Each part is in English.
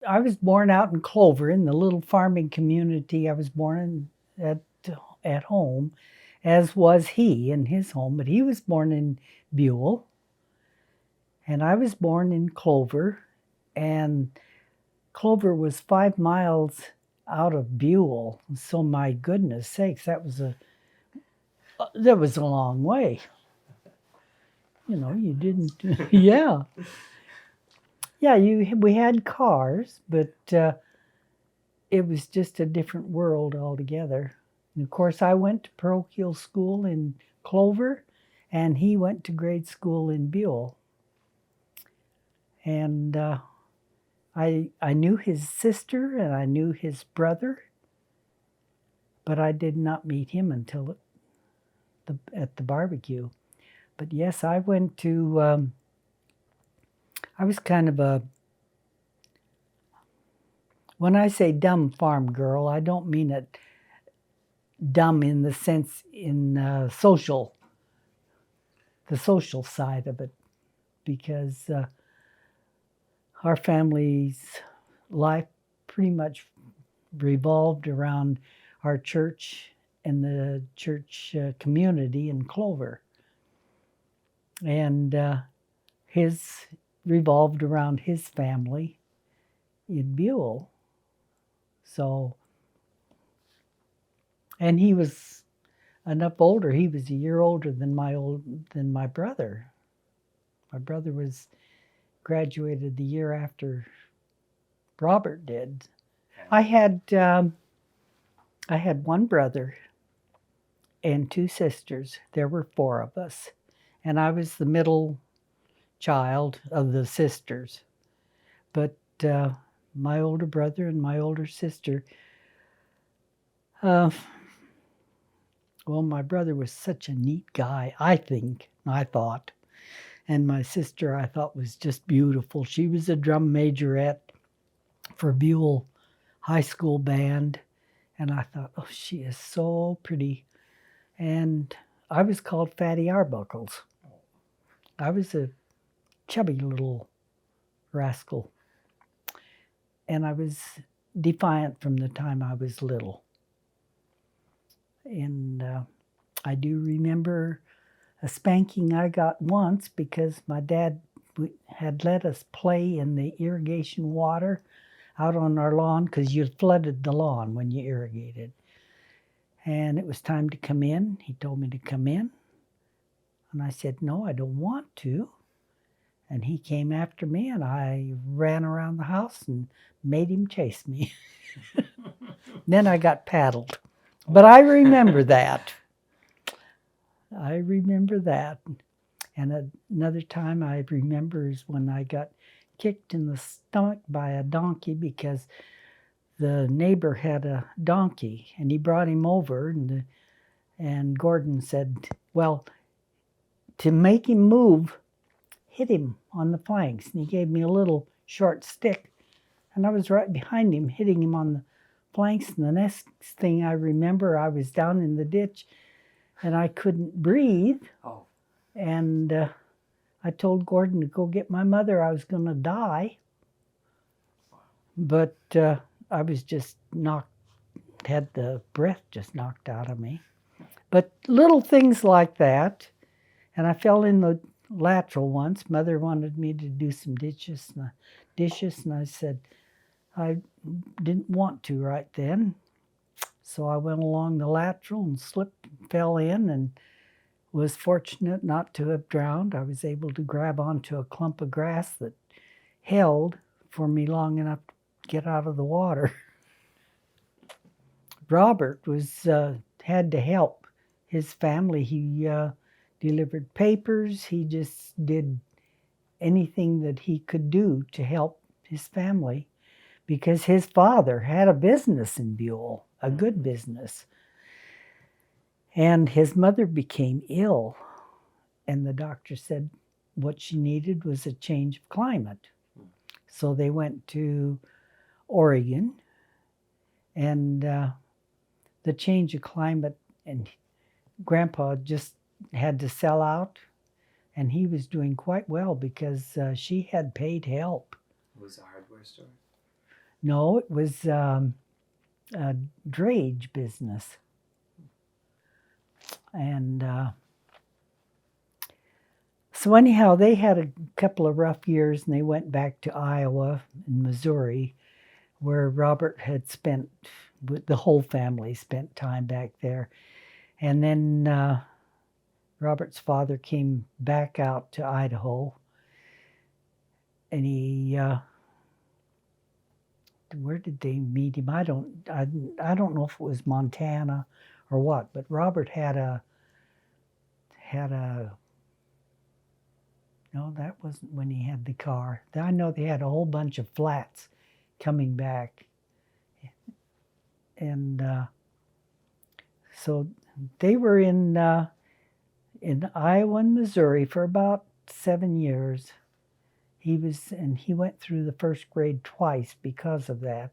I was born out in Clover in the little farming community. I was born at home, as was he in his home, but he was born in Buell, and I was born in Clover, and Clover was 5 miles out of Buell. So my goodness sakes, that was a long way. You didn't. Yeah, yeah. We had cars, but it was just a different world altogether. And of course, I went to parochial school in Clover, and he went to grade school in Buell. And I knew his sister and I knew his brother, but I did not meet him until at the barbecue. But yes, I went to. I was kind of a. When I say dumb farm girl, I don't mean it dumb in the sense in the social side of it, because our family's life pretty much revolved around our church and the church community in Clover. And his revolved around his family in Buell. So, and he was enough older. He was a year older than my brother. My brother was graduated the year after Robert did. I had one brother and two sisters. There were four of us, and I was the middle child of the sisters. But my older brother and my older sister, well, my brother was such a neat guy, I thought. And my sister, I thought, was just beautiful. She was a drum majorette for Buell High School Band. And I thought, oh, she is so pretty. And I was called Fatty Arbuckles. I was a chubby little rascal. And I was defiant from the time I was little. And I do remember a spanking I got once because my dad had let us play in the irrigation water out on our lawn, because you flooded the lawn when you irrigated. And it was time to come in. He told me to come in. And I said, no, I don't want to. And he came after me, and I ran around the house and made him chase me. Then I got paddled. But I remember that. I remember that. And another time I remember is when I got kicked in the stomach by a donkey because the neighbor had a donkey, and he brought him over, and Gordon said, well, to make him move, hit him on the flanks. And he gave me a little short stick, and I was right behind him, hitting him on the flanks. And the next thing I remember, I was down in the ditch, and I couldn't breathe. Oh. And I told Gordon to go get my mother. I was going to die. But I was just had the breath just knocked out of me. But little things like that. And I fell in the lateral once. Mother wanted me to do some dishes, and I said I didn't want to right then. So I went along the lateral and slipped, fell in, and was fortunate not to have drowned. I was able to grab onto a clump of grass that held for me long enough to get out of the water. Robert had to help his family. He delivered papers. He just did anything that he could do to help his family, because his father had a business in Buell, a good business. And his mother became ill, and the doctor said what she needed was a change of climate. So they went to Oregon, and the change of climate, and Grandpa just had to sell out, and he was doing quite well because she had paid help. It was a hardware store? No, it was a drayage business. And so anyhow, they had a couple of rough years, and they went back to Iowa and Missouri, where Robert had spent, the whole family spent time back there. And then Robert's father came back out to Idaho, and he, where did they meet him? I don't know if it was Montana or what, but Robert had a, no, that wasn't when he had the car. I know they had a whole bunch of flats coming back. And so they were in Iowa and Missouri for about 7 years. He went through the first grade twice because of that,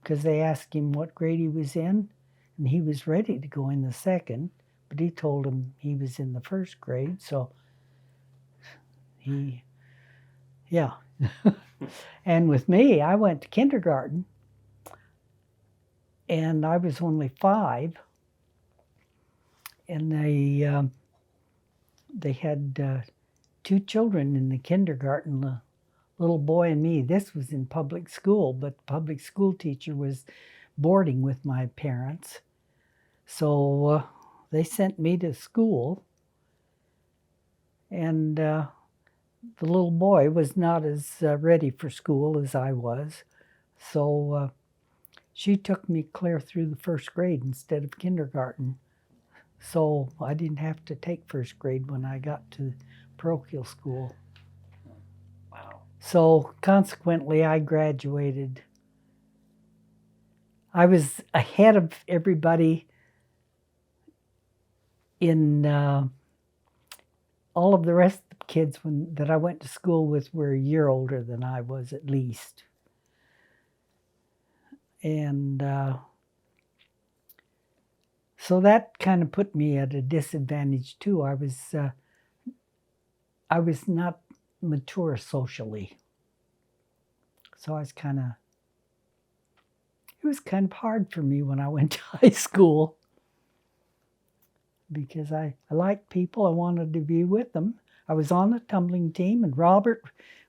because they asked him what grade he was in, and he was ready to go in the second, but he told them he was in the first grade, so yeah. And with me, I went to kindergarten, and I was only 5, and they had 2 children in the kindergarten, the little boy and me. This was in public school, but the public school teacher was boarding with my parents. So they sent me to school, and the little boy was not as ready for school as I was. So she took me clear through the first grade instead of kindergarten. So I didn't have to take first grade when I got to parochial school. Wow. So consequently, I graduated. I was ahead of everybody in all of the rest of the kids that I went to school with were a year older than I was, at least. And so that kind of put me at a disadvantage too. I was not mature socially. So it was kind of hard for me when I went to high school, because I liked people. I wanted to be with them. I was on the tumbling team, and Robert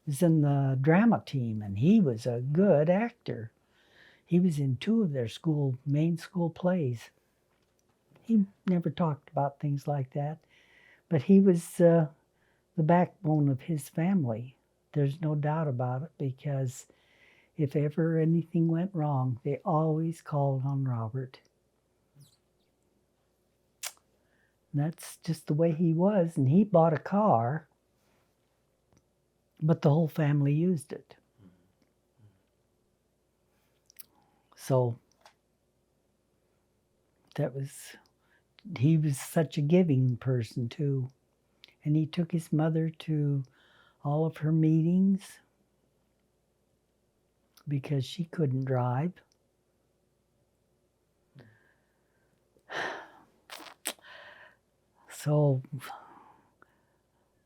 was in the drama team, and he was a good actor. He was in 2 of their main school plays. He never talked about things like that, but he was the backbone of his family. There's no doubt about it, because if ever anything went wrong, they always called on Robert. And that's just the way he was, and he bought a car, but the whole family used it. So he was such a giving person too. And he took his mother to all of her meetings because she couldn't drive. So,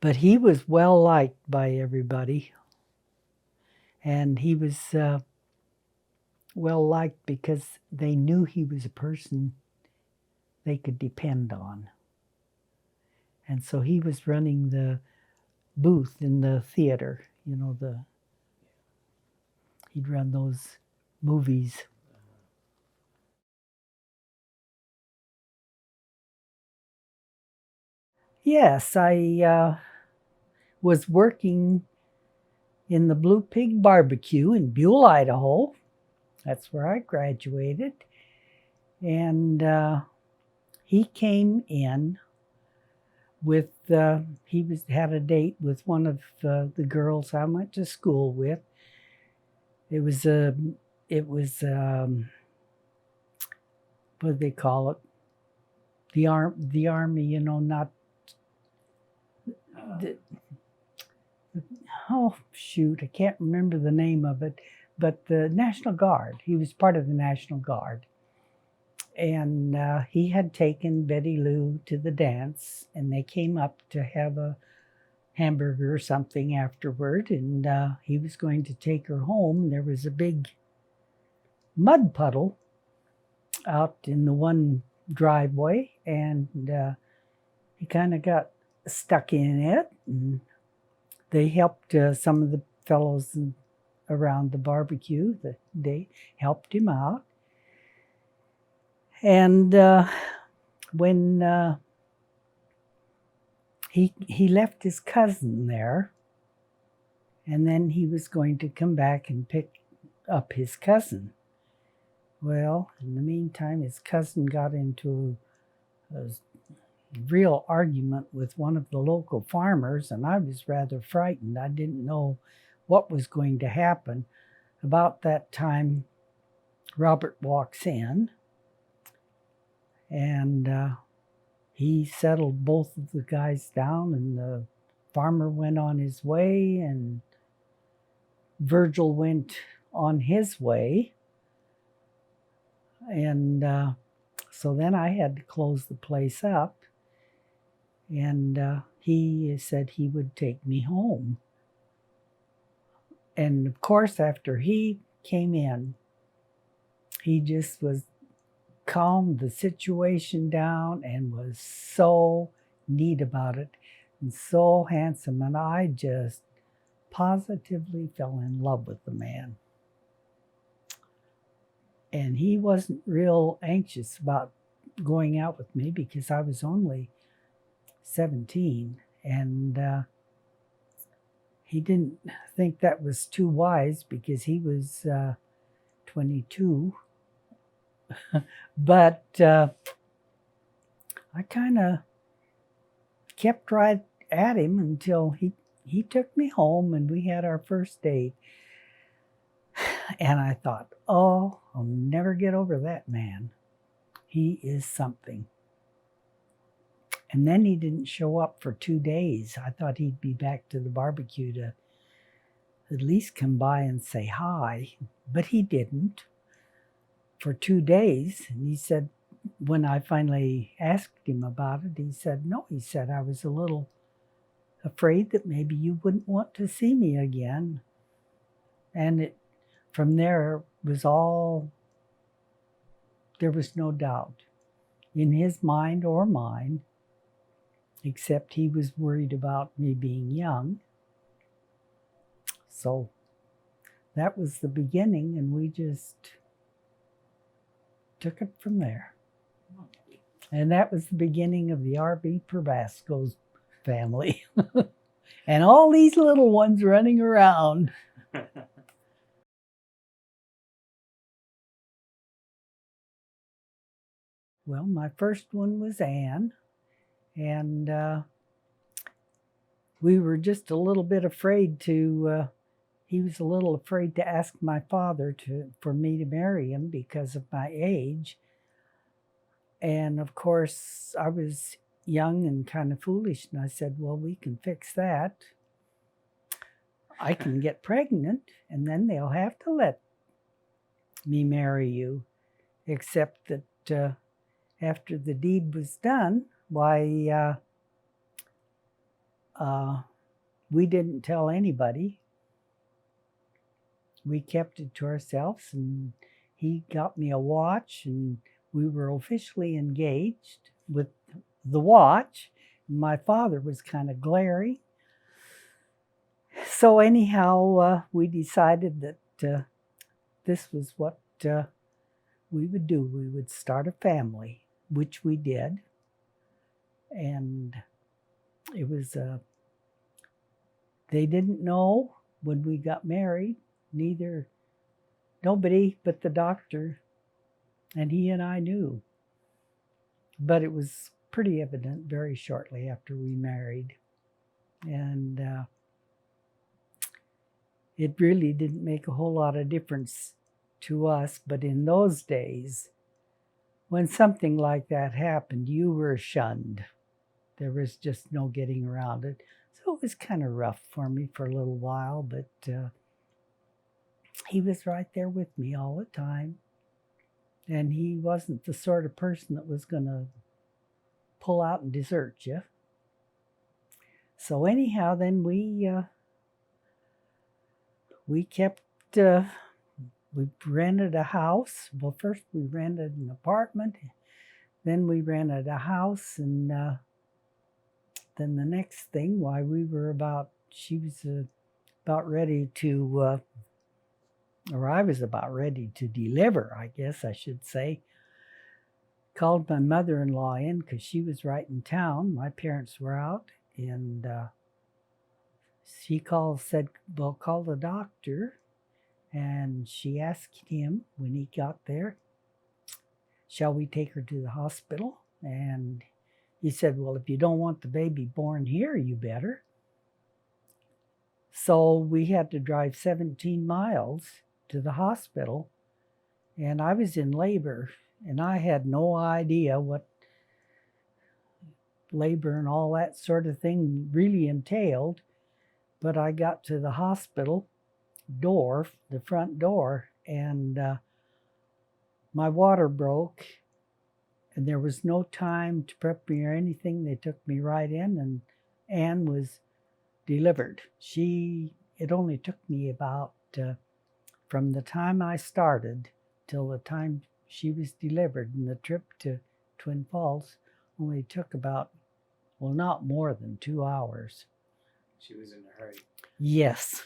but he was well liked by everybody. And he was well liked because they knew he was a person they could depend on. And so he was running the booth in the theater, he'd run those movies. Yes, I was working in the Blue Pig Barbecue in Buell, Idaho. That's where I graduated. And he came in with, had a date with one of the girls I went to school with. It was what do they call it? The army, not. Oh shoot, I can't remember the name of it, but the National Guard. He was part of the National Guard. And he had taken Betty Lou to the dance, and they came up to have a hamburger or something afterward, and he was going to take her home. There was a big mud puddle out in the one driveway, and he kind of got stuck in it. And they helped some of the fellows around the barbecue. They helped him out. And when he left his cousin there, and then he was going to come back and pick up his cousin. Well, in the meantime, his cousin got into a real argument with one of the local farmers, and I was rather frightened. I didn't know what was going to happen. About that time, Robert walks in, and he settled both of the guys down, and the farmer went on his way, and Virgil went on his way. And so then I had to close the place up, and he said he would take me home. And of course, after he came in, he just calmed the situation down and was so neat about it and so handsome. And I just positively fell in love with the man. And he wasn't real anxious about going out with me because I was only 17. And he didn't think that was too wise because he was 22. But I kind of kept right at him until he took me home and we had our first date. And I thought, oh, I'll never get over that man. He is something. And then he didn't show up for 2 days. I thought he'd be back to the barbecue to at least come by and say hi, but he didn't for 2 days. And he said, when I finally asked him about it, he said, no, he said, I was a little afraid that maybe you wouldn't want to see me again. And from there was there was no doubt in his mind or mine, except he was worried about me being young. So that was the beginning, and we just took it from there. And that was the beginning of the R.B. Probasco's family. And all these little ones running around. Well, my first one was Anne, and we were just a little bit afraid he was a little afraid to ask my father for me to marry him because of my age. And of course, I was young and kind of foolish, and I said, well, we can fix that. I can get pregnant, and then they'll have to let me marry you, except that after the deed was done, why, we didn't tell anybody. We kept it to ourselves, and he got me a watch, and we were officially engaged with the watch. My father was kind of glary. So anyhow, we decided that this was what we would do. We would start a family, which we did. And it was, they didn't know when we got married, nobody but the doctor, and he and I knew. But it was pretty evident very shortly after we married. And it really didn't make a whole lot of difference to us, but in those days, when something like that happened, you were shunned. There was just no getting around it. So it was kind of rough for me for a little while, but he was right there with me all the time. And he wasn't the sort of person that was going to pull out and desert you. So anyhow, then we kept we rented a house. Well, first we rented an apartment, then we rented a house, and then the next thing, why she was about ready to, or I was about ready to deliver, I guess I should say. Called my mother-in-law in because she was right in town. My parents were out, and she said, well, call the doctor. And she asked him when he got there, shall we take her to the hospital? And he said, well, if you don't want the baby born here, you better. So we had to drive 17 miles to the hospital, and I was in labor, and I had no idea what labor and all that sort of thing really entailed. But I got to the hospital door, the front door, and my water broke, and there was no time to prep me or anything. They took me right in, and Anne was delivered. It only took me about, from the time I started till the time she was delivered, and the trip to Twin Falls only took about, well, not more than 2 hours. She was in a hurry. Yes.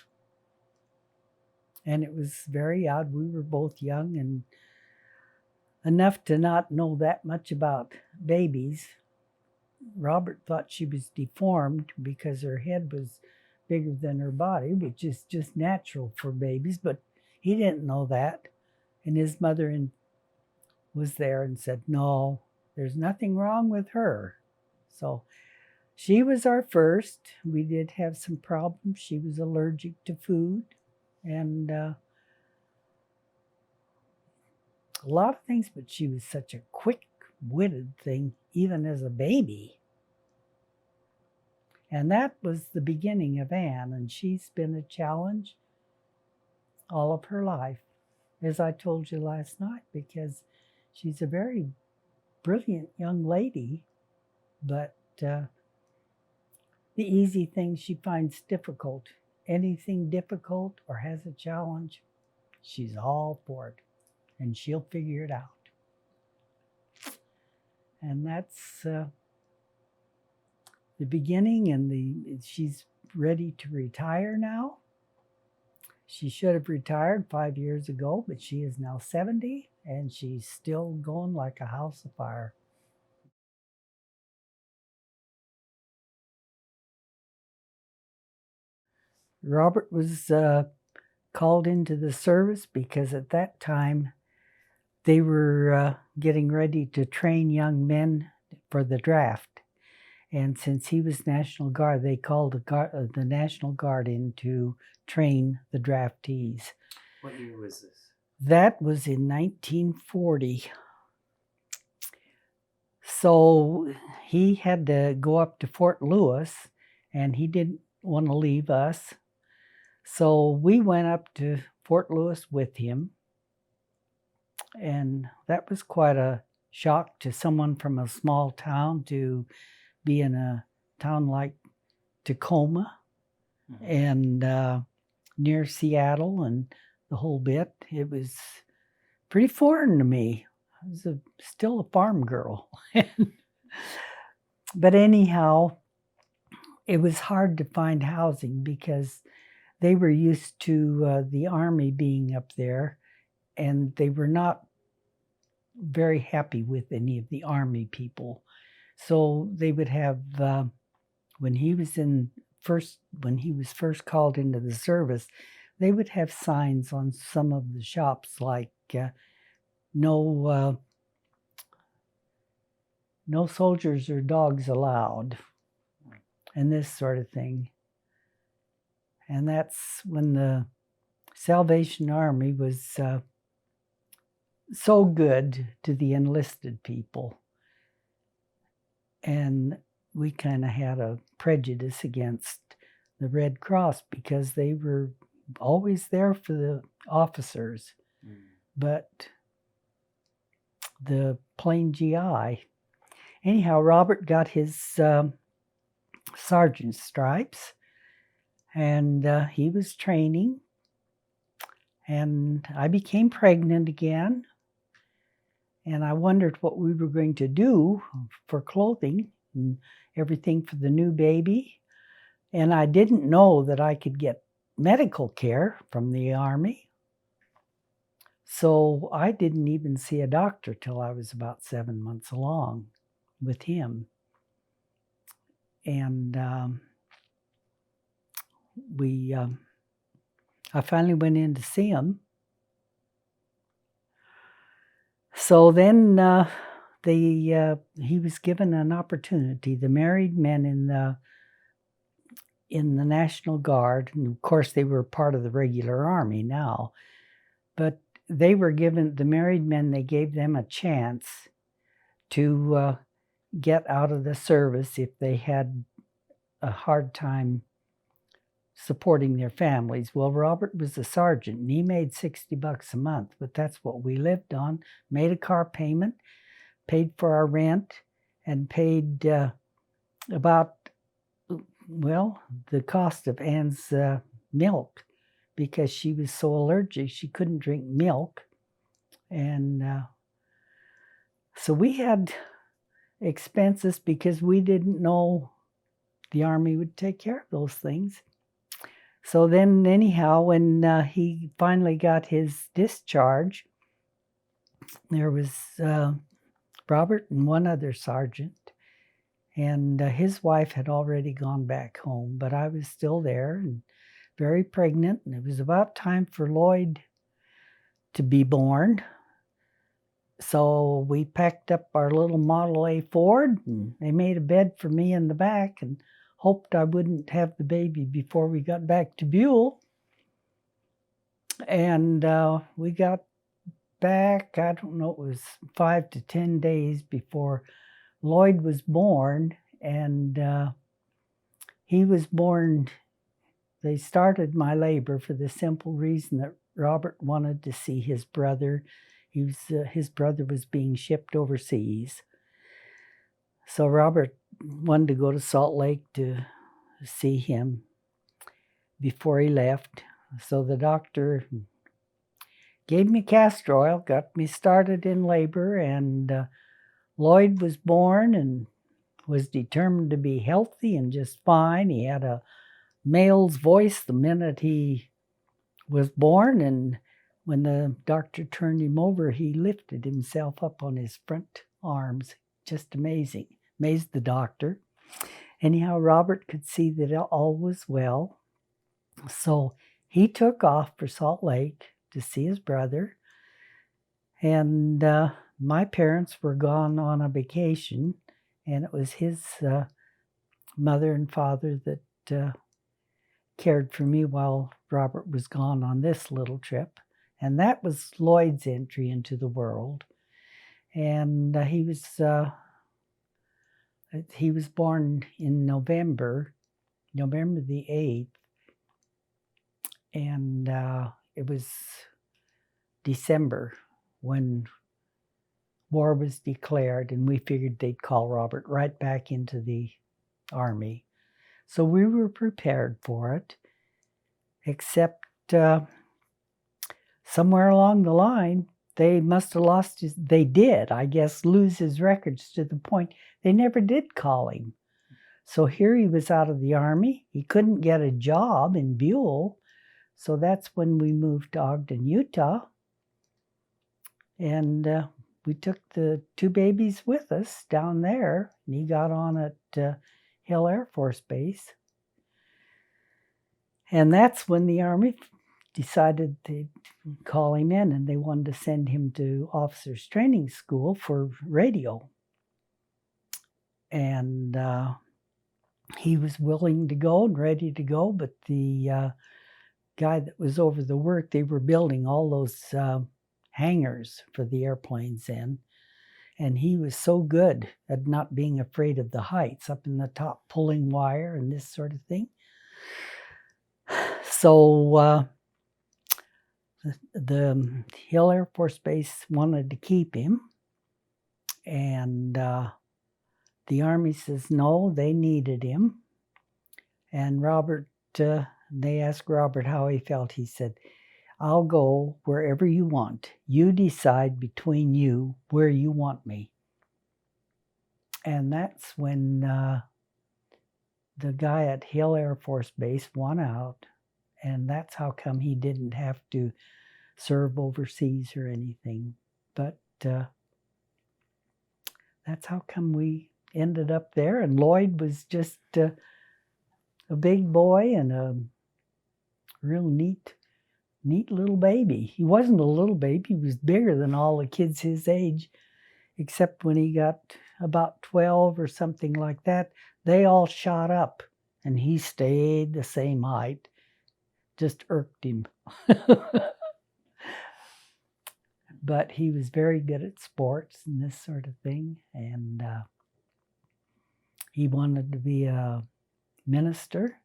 And it was very odd. We were both young and enough to not know that much about babies. Robert thought she was deformed because her head was bigger than her body, which is just natural for babies, but he didn't know that. And his mother was there and said, no, there's nothing wrong with her. So she was our first. We did have some problems. She was allergic to food and a lot of things, but she was such a quick-witted thing, even as a baby. And that was the beginning of Anne, and she's been a challenge all of her life, as I told you last night, because she's a very brilliant young lady, but the easy things she finds difficult. Anything difficult or has a challenge, she's all for it, and she'll figure it out. And that's the beginning, and she's ready to retire now. She should have retired 5 years ago, but she is now 70, and she's still going like a house of fire. Robert was called into the service because at that time they were getting ready to train young men for the draft. And since he was National Guard, they called the National Guard in to train the draftees. What year was this? That was in 1940. So he had to go up to Fort Lewis, and he didn't want to leave us. So we went up to Fort Lewis with him, and that was quite a shock to someone from a small town to be in a town like Tacoma and near Seattle and the whole bit. It was pretty foreign to me. I was still a farm girl. But anyhow, it was hard to find housing because they were used to the Army being up there, and they were not very happy with any of the Army people. So they would have, when he was first called into the service, they would have signs on some of the shops like no soldiers or dogs allowed, and this sort of thing. And that's when the Salvation Army was so good to the enlisted people. And we kind of had a prejudice against the Red Cross because they were always there for the officers. But the plain GI. Anyhow, Robert got his sergeant's stripes, and he was training. And I became pregnant again. And I wondered what we were going to do for clothing and everything for the new baby. And I didn't know that I could get medical care from the Army. So I didn't even see a doctor till I was about 7 months along with him. And I finally went in to see him. So then he was given an opportunity. The married men in the National Guard, and of course they were part of the regular Army now, but they were given, the married men, they gave them a chance to get out of the service if they had a hard time supporting their families. Well, Robert was a sergeant and he made $60 a month, but that's what we lived on. Made a car payment, paid for our rent, and paid about, well, the cost of Anne's milk, because she was so allergic she couldn't drink milk. And so we had expenses because we didn't know the Army would take care of those things. So then anyhow, when he finally got his discharge, there was Robert and one other sergeant, and his wife had already gone back home, but I was still there and very pregnant, and it was about time for Lloyd to be born. So we packed up our little Model A Ford, and they made a bed for me in the back and hoped I wouldn't have the baby before we got back to Buell. And we got back, I don't know, it was 5 to 10 days before Lloyd was born. And he was born, they started my labor for the simple reason that Robert wanted to see his brother. His brother was being shipped overseas. So Robert wanted to go to Salt Lake to see him before he left. So the doctor gave me castor oil, got me started in labor, and Lloyd was born and was determined to be healthy and just fine. He had a male's voice the minute he was born, and when the doctor turned him over, he lifted himself up on his front arms. Just amazing. Amazed the doctor. Anyhow, Robert could see that all was well. So he took off for Salt Lake to see his brother. And my parents were gone on a vacation, and it was his mother and father that cared for me while Robert was gone on this little trip. And that was Lloyd's entry into the world. And he was born in November the 8th. And it was December when war was declared, and we figured they'd call Robert right back into the Army. So we were prepared for it, except somewhere along the line, they must have lost his, they did, I guess, lose his records to the point they never did call him. So here he was out of the Army. He couldn't get a job in Buell. So that's when we moved to Ogden, Utah. And we took the 2 babies with us down there. And he got on at Hill Air Force Base. And that's when the Army decided to call him in, and they wanted to send him to officers training school for radio. And he was willing to go and ready to go, but the guy that was over the work, they were building all those hangars for the airplanes in, and he was so good at not being afraid of the heights, up in the top pulling wire and this sort of thing. So the Hill Air Force Base wanted to keep him, and the Army says no, they needed him. And Robert, they asked Robert how he felt. He said, I'll go wherever you want. You decide between you where you want me. And that's when the guy at Hill Air Force Base won out. And that's how come he didn't have to serve overseas or anything. But that's how come we ended up there. And Lloyd was just a big boy and a real neat little baby. He wasn't a little baby. He was bigger than all the kids his age, except when he got about 12 or something like that. They all shot up, and he stayed the same height. Just irked him. But he was very good at sports and this sort of thing, and he wanted to be a minister.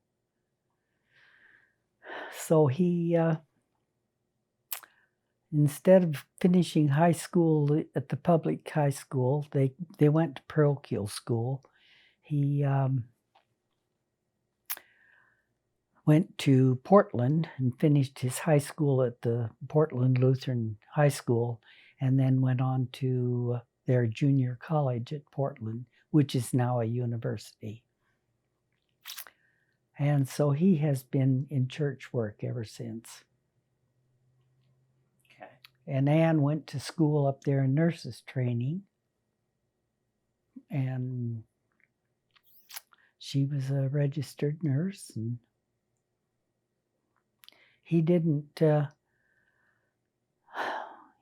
So he, instead of finishing high school at the public high school, they went to parochial school. He went to Portland and finished his high school at the Portland Lutheran High School, and then went on to their junior college at Portland, which is now a university. And so he has been in church work ever since. Okay. And Ann went to school up there in nurses training, and she was a registered nurse, and he didn't,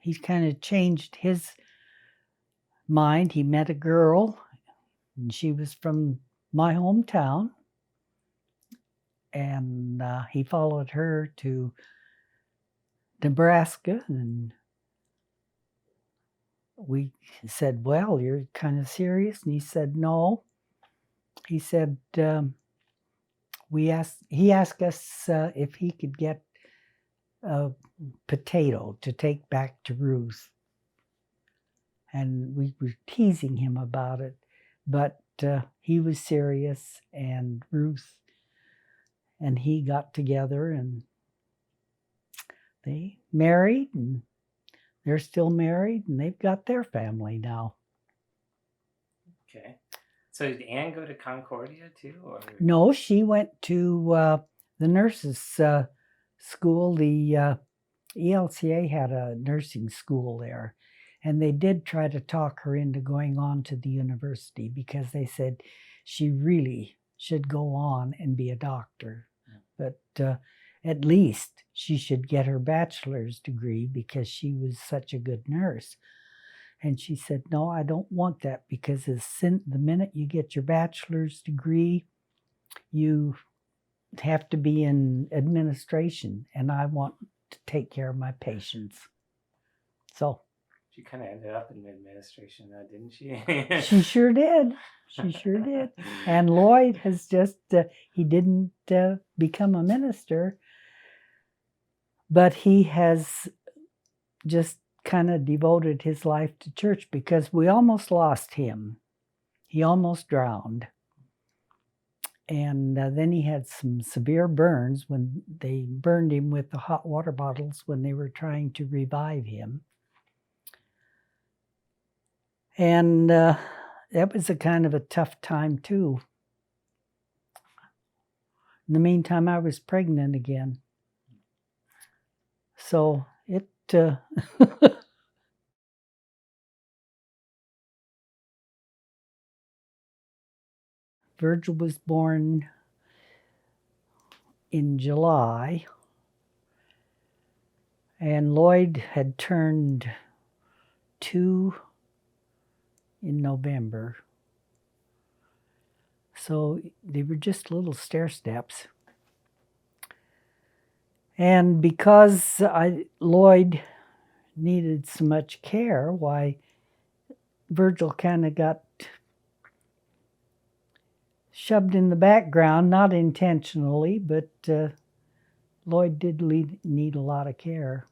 he kind of changed his mind. He met a girl, and she was from my hometown, and he followed her to Nebraska, and we said, well, you're kind of serious? And he said, no. He said, he asked us if he could get a potato to take back to Ruth. And we were teasing him about it, but he was serious, and Ruth and he got together, and they married, and they're still married, and they've got their family now. Okay. So did Ann go to Concordia too? Or? No, she went to the nurses' school. The ELCA had a nursing school there, and they did try to talk her into going on to the university because they said she really should go on and be a doctor. But at least she should get her bachelor's degree because she was such a good nurse. And she said, no, I don't want that, because the minute you get your bachelor's degree, you have to be in administration, and I want to take care of my patients. So she kind of ended up in administration, didn't she? She sure did. She sure did. And Lloyd has just, he didn't become a minister, but he has just kind of devoted his life to church, because we almost lost him. He almost drowned. And then he had some severe burns when they burned him with the hot water bottles when they were trying to revive him. And that was a kind of a tough time too. In the meantime, I was pregnant again. So it Virgil was born in July, and Lloyd had turned 2 in November. So they were just little stair steps. And because Lloyd needed so much care, why Virgil kind of got shoved in the background, not intentionally, but Lloyd did need a lot of care.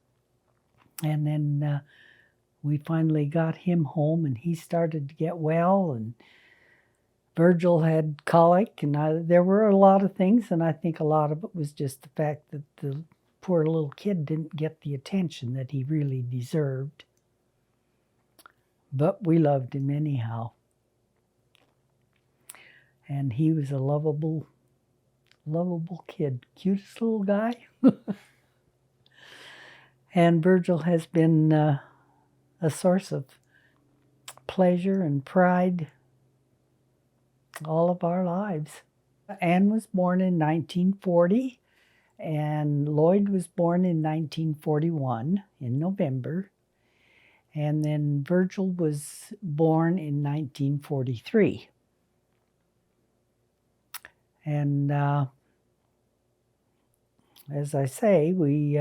And then we finally got him home, and he started to get well, and Virgil had colic, and there were a lot of things, and I think a lot of it was just the fact that the poor little kid didn't get the attention that he really deserved. But we loved him anyhow. And he was a lovable kid. Cutest little guy. And Virgil has been a source of pleasure and pride all of our lives. Anne was born in 1940, and Lloyd was born in 1941 in November. And then Virgil was born in 1943. And as I say, we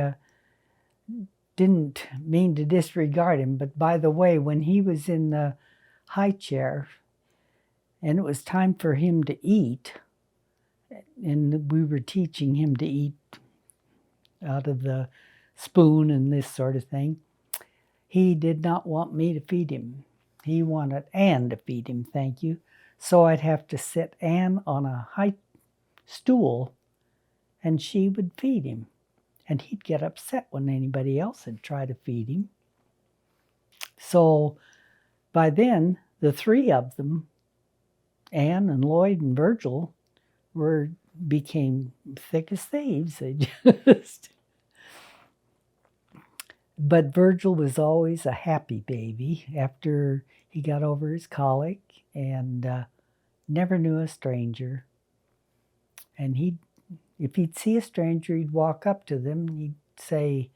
didn't mean to disregard him, but by the way, when he was in the high chair and it was time for him to eat, and we were teaching him to eat out of the spoon and this sort of thing, he did not want me to feed him. He wanted Anne to feed him, thank you. So I'd have to sit Anne on a high stool and she would feed him. And he'd get upset when anybody else had tried to feed him. So by then, the three of them, Anne and Lloyd and Virgil, became thick as thieves. They just... But Virgil was always a happy baby after he got over his colic, and never knew a stranger. And if he'd see a stranger, he'd walk up to them and he'd say,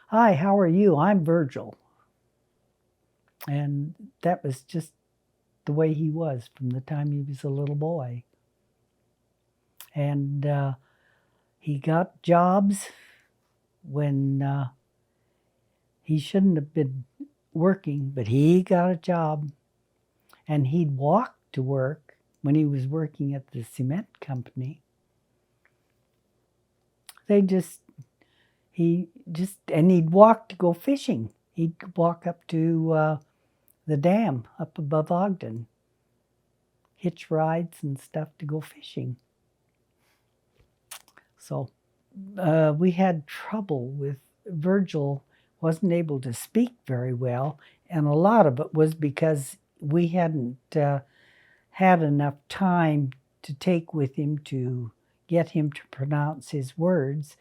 "Hi, how are you? I'm Virgil." And that was just the way he was from the time he was a little boy. And he got jobs when he shouldn't have been working, but he got a job. And he'd walk to work when he was working at the cement company. And he'd walk to go fishing. He'd walk up to the dam up above Ogden, hitch rides and stuff to go fishing. So we had trouble with Virgil. Wasn't able to speak very well, and a lot of it was because we hadn't had enough time to take with him to get him to pronounce his words.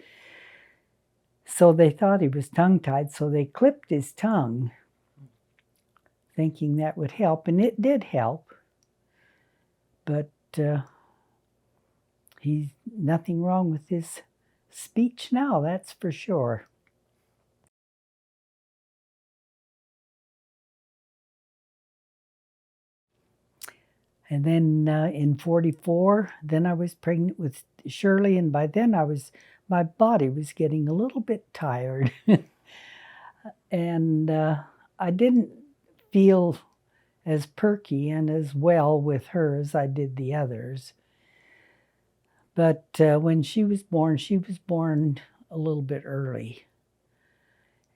So they thought he was tongue-tied, so they clipped his tongue, thinking that would help, and it did help. But he's nothing wrong with his speech now, that's for sure. And then in 44, then I was pregnant with Shirley, and by then my body was getting a little bit tired. And I didn't feel as perky and as well with her as I did the others. But when she was born a little bit early.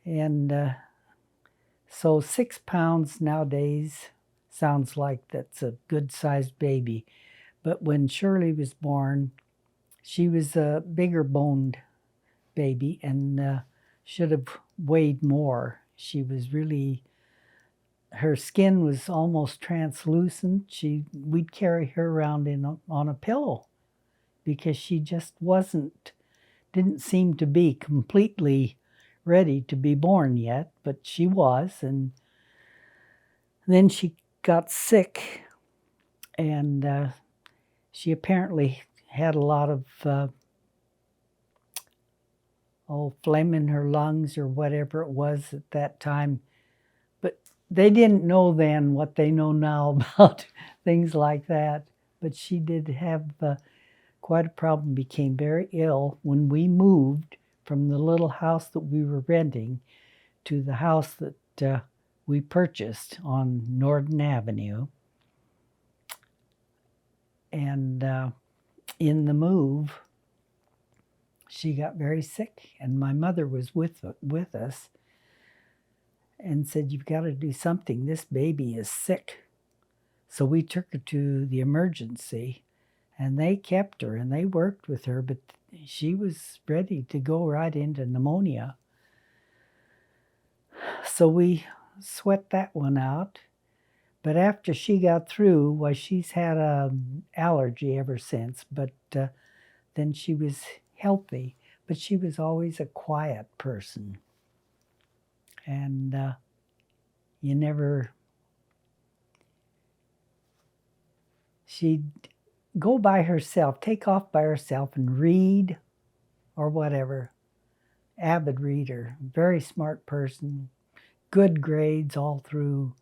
And so 6 pounds nowadays sounds like that's a good-sized baby. But when Shirley was born, she was a bigger boned baby and should have weighed more. She was really, her skin was almost translucent. We'd carry her around on a pillow because she just didn't seem to be completely ready to be born yet, but she was. And then she got sick, and she apparently had a lot of phlegm in her lungs or whatever it was at that time. But they didn't know then what they know now about things like that. But she did have quite a problem, became very ill when we moved from the little house that we were renting to the house that we purchased on Norden Avenue. And in the move, she got very sick, and my mother was with us and said, "You've got to do something. This baby is sick." So we took her to the emergency, And they kept her and they worked with her, but she was ready to go right into pneumonia. So we sweat that one out. But after she got through, well, she's had an allergy ever since, but then she was healthy. But she was always a quiet person. And you never, she'd go by herself, take off by herself and read or whatever. Avid reader, very smart person, good grades all through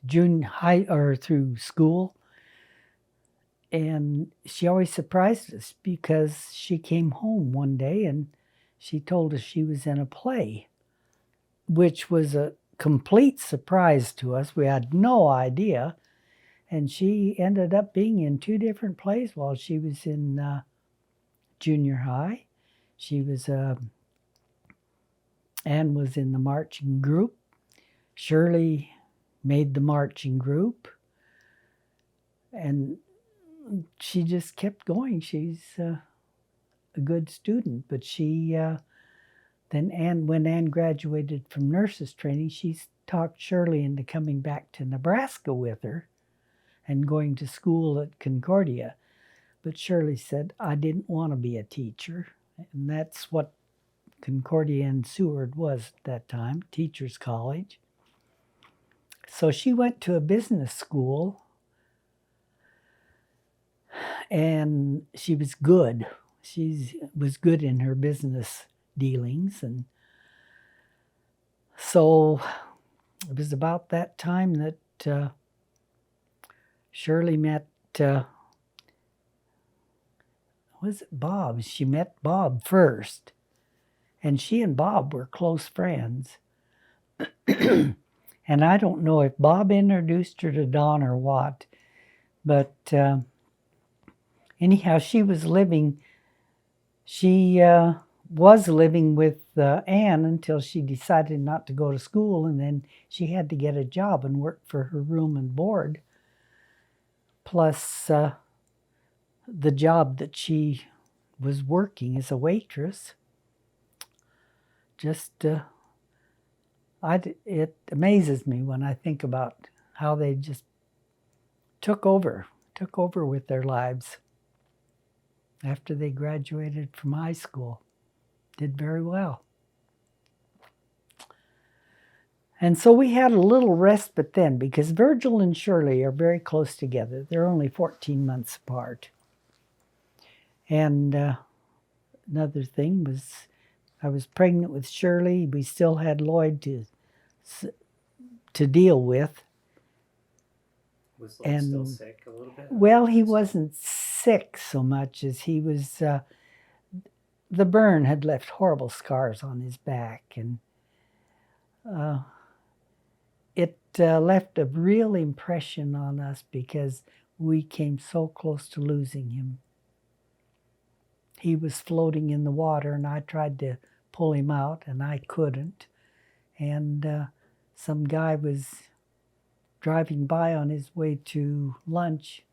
junior high or through school. And she always surprised us because she came home one day and she told us she was in a play, which was a complete surprise to us. We had no idea. And she ended up being in 2 different plays while she was in junior high. She was Anne was in the marching group. Shirley made the marching group. And she just kept going. She's a good student. But she, then when Anne graduated from nurses training, she talked Shirley into coming back to Nebraska with her and going to school at Concordia. But Shirley said, I didn't want to be a teacher. And that's what Concordia and Seward was at that time, teacher's college. So she went to a business school, and she was good. She was good in her business dealings. And so it was about that time that Shirley met, was it Bob? She met Bob first. And she and Bob were close friends. And I don't know if Bob introduced her to Don or what, but anyhow, she was living with Anne until she decided not to go to school, and then she had to get a job and work for her room and board, plus the job that she was working as a waitress. Just it amazes me when I think about how they just took over with their lives after they graduated from high school. Did very well. And so we had a little respite then, because Virgil and Shirley are very close together. They're only 14 months apart. And another thing was, I was pregnant with Shirley. We still had Lloyd to deal with. Was Lloyd still sick a little bit? Well, he wasn't sick so much as he was, the burn had left horrible scars on his back. And it left a real impression on us because we came so close to losing him. He was floating in the water, and I tried to pull him out, and I couldn't. And some guy was driving by on his way to lunch,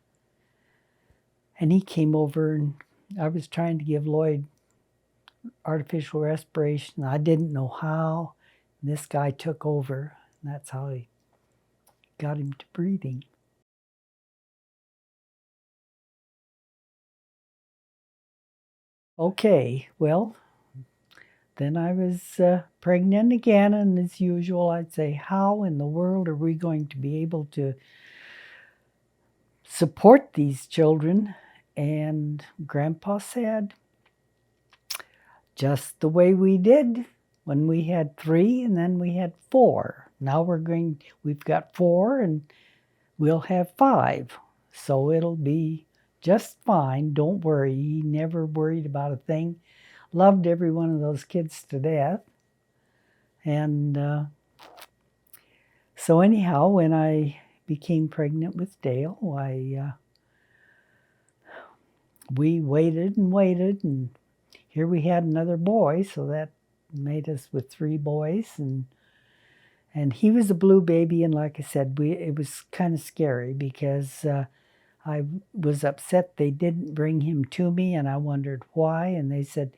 and he came over, and I was trying to give Lloyd artificial respiration. I didn't know how. And this guy took over, and that's how he got him to breathing. Okay, well, then I was pregnant again, and as usual, I'd say, how in the world are we going to be able to support these children? And Grandpa said, just the way we did when we had 3 and then we had 4. Now we've got 4 and we'll have 5. So it'll be just fine. Don't worry. He never worried about a thing. Loved every one of those kids to death. And so anyhow, when I became pregnant with Dale, we waited and waited, and here we had another boy, so that made us with 3 boys, and he was a blue baby, and like I said, it was kind of scary because I was upset they didn't bring him to me, and I wondered why. And they said,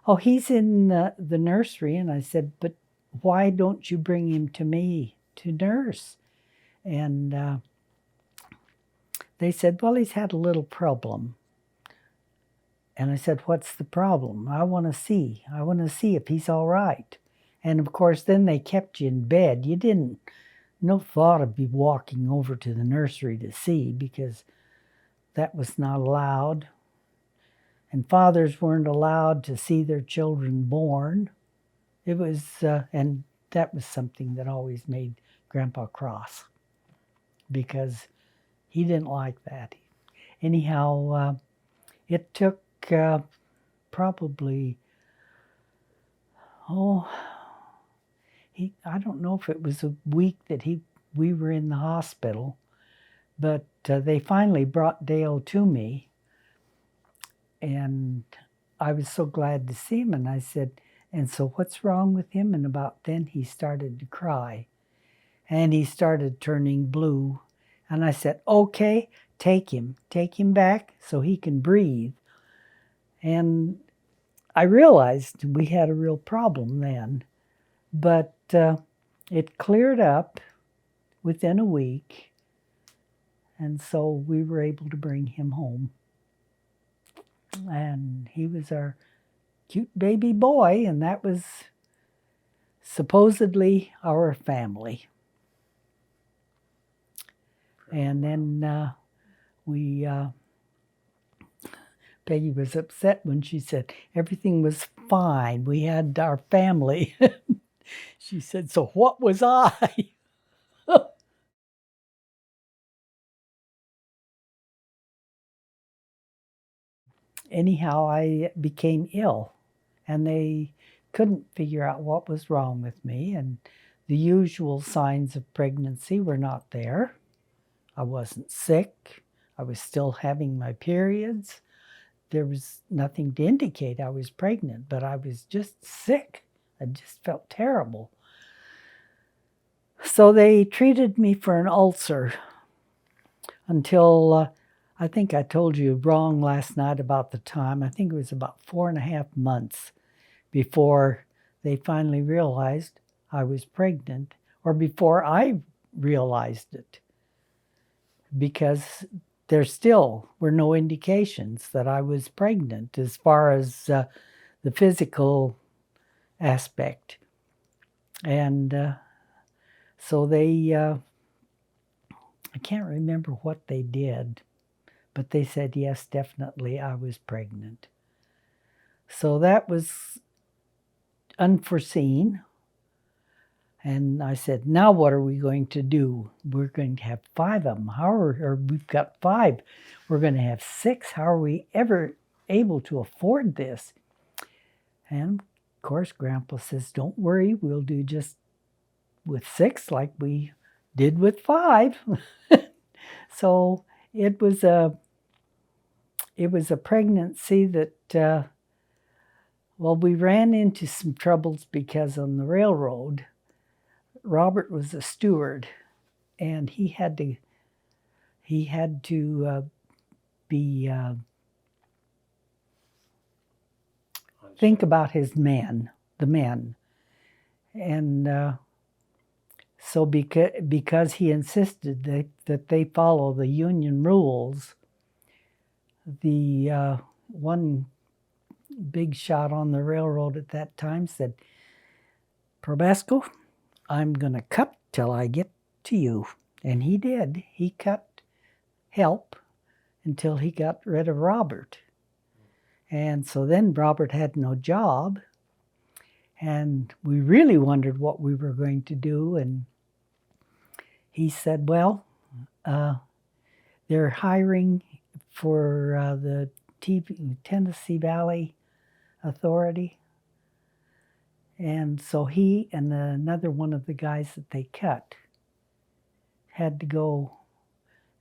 "Oh, he's in the nursery." And I said, "But why don't you bring him to me to nurse?" And they said, "Well, he's had a little problem." And I said, "What's the problem? I want to see. I want to see if he's all right." And of course, then they kept you in bed. You didn't, no thought of be walking over to the nursery to see, because that was not allowed. And fathers weren't allowed to see their children born. It was, and that was something that always made Grandpa cross, because he didn't like that. Anyhow, it took probably, I don't know if it was a week that we were in the hospital, but they finally brought Dale to me, and I was so glad to see him. And I said, "And so what's wrong with him?" And about then he started to cry, and he started turning blue. And I said, "Okay, take him back so he can breathe." And I realized we had a real problem then, but it cleared up within a week, and so we were able to bring him home. And he was our cute baby boy, and that was supposedly our family. And then Peggy was upset when she said everything was fine. We had our family. She said, "So what was I?" Anyhow, I became ill, and they couldn't figure out what was wrong with me, and the usual signs of pregnancy were not there. I wasn't sick. I was still having my periods. There was nothing to indicate I was pregnant, but I was just sick. I just felt terrible. So they treated me for an ulcer until I think I told you wrong last night about the time. I think it was about 4.5 months before they finally realized I was pregnant, or before I realized it, because there still were no indications that I was pregnant as far as the physical aspect. And so they, I can't remember what they did, but they said, yes, definitely I was pregnant. So that was unforeseen. And I said, "Now what are we going to do? We're going to have 5 of them. Or we've got 5. We're going to have 6. How are we ever able to afford this?" And of course, Grandpa says, "Don't worry, we'll do just with 6 like we did with 5. So it was a pregnancy that, well, we ran into some troubles, because on the railroad, Robert was a steward, and he had to be think about his the men, and so because he insisted that they follow the union rules, the one big shot on the railroad at that time said, "Probasco, I'm going to cut till I get to you." And he did. He cut help until he got rid of Robert. And so then Robert had no job, and we really wondered what we were going to do. And he said, "Well, they're hiring for the Tennessee Valley Authority." And so he and another one of the guys that they cut had to go.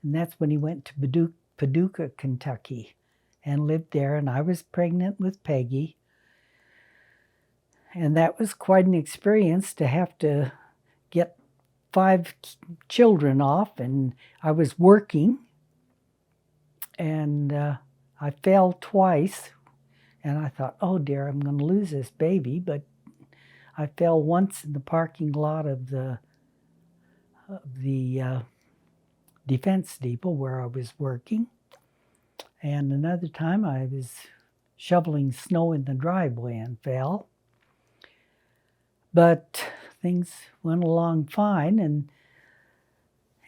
And that's when he went to Paducah, Kentucky, and lived there. And I was pregnant with Peggy. And that was quite an experience to have to get 5 children off. And I was working. And I fell twice, and I thought, oh dear, I'm going to lose this baby. But I fell once in the parking lot of the defense depot where I was working. And another time I was shoveling snow in the driveway and fell. But things went along fine. And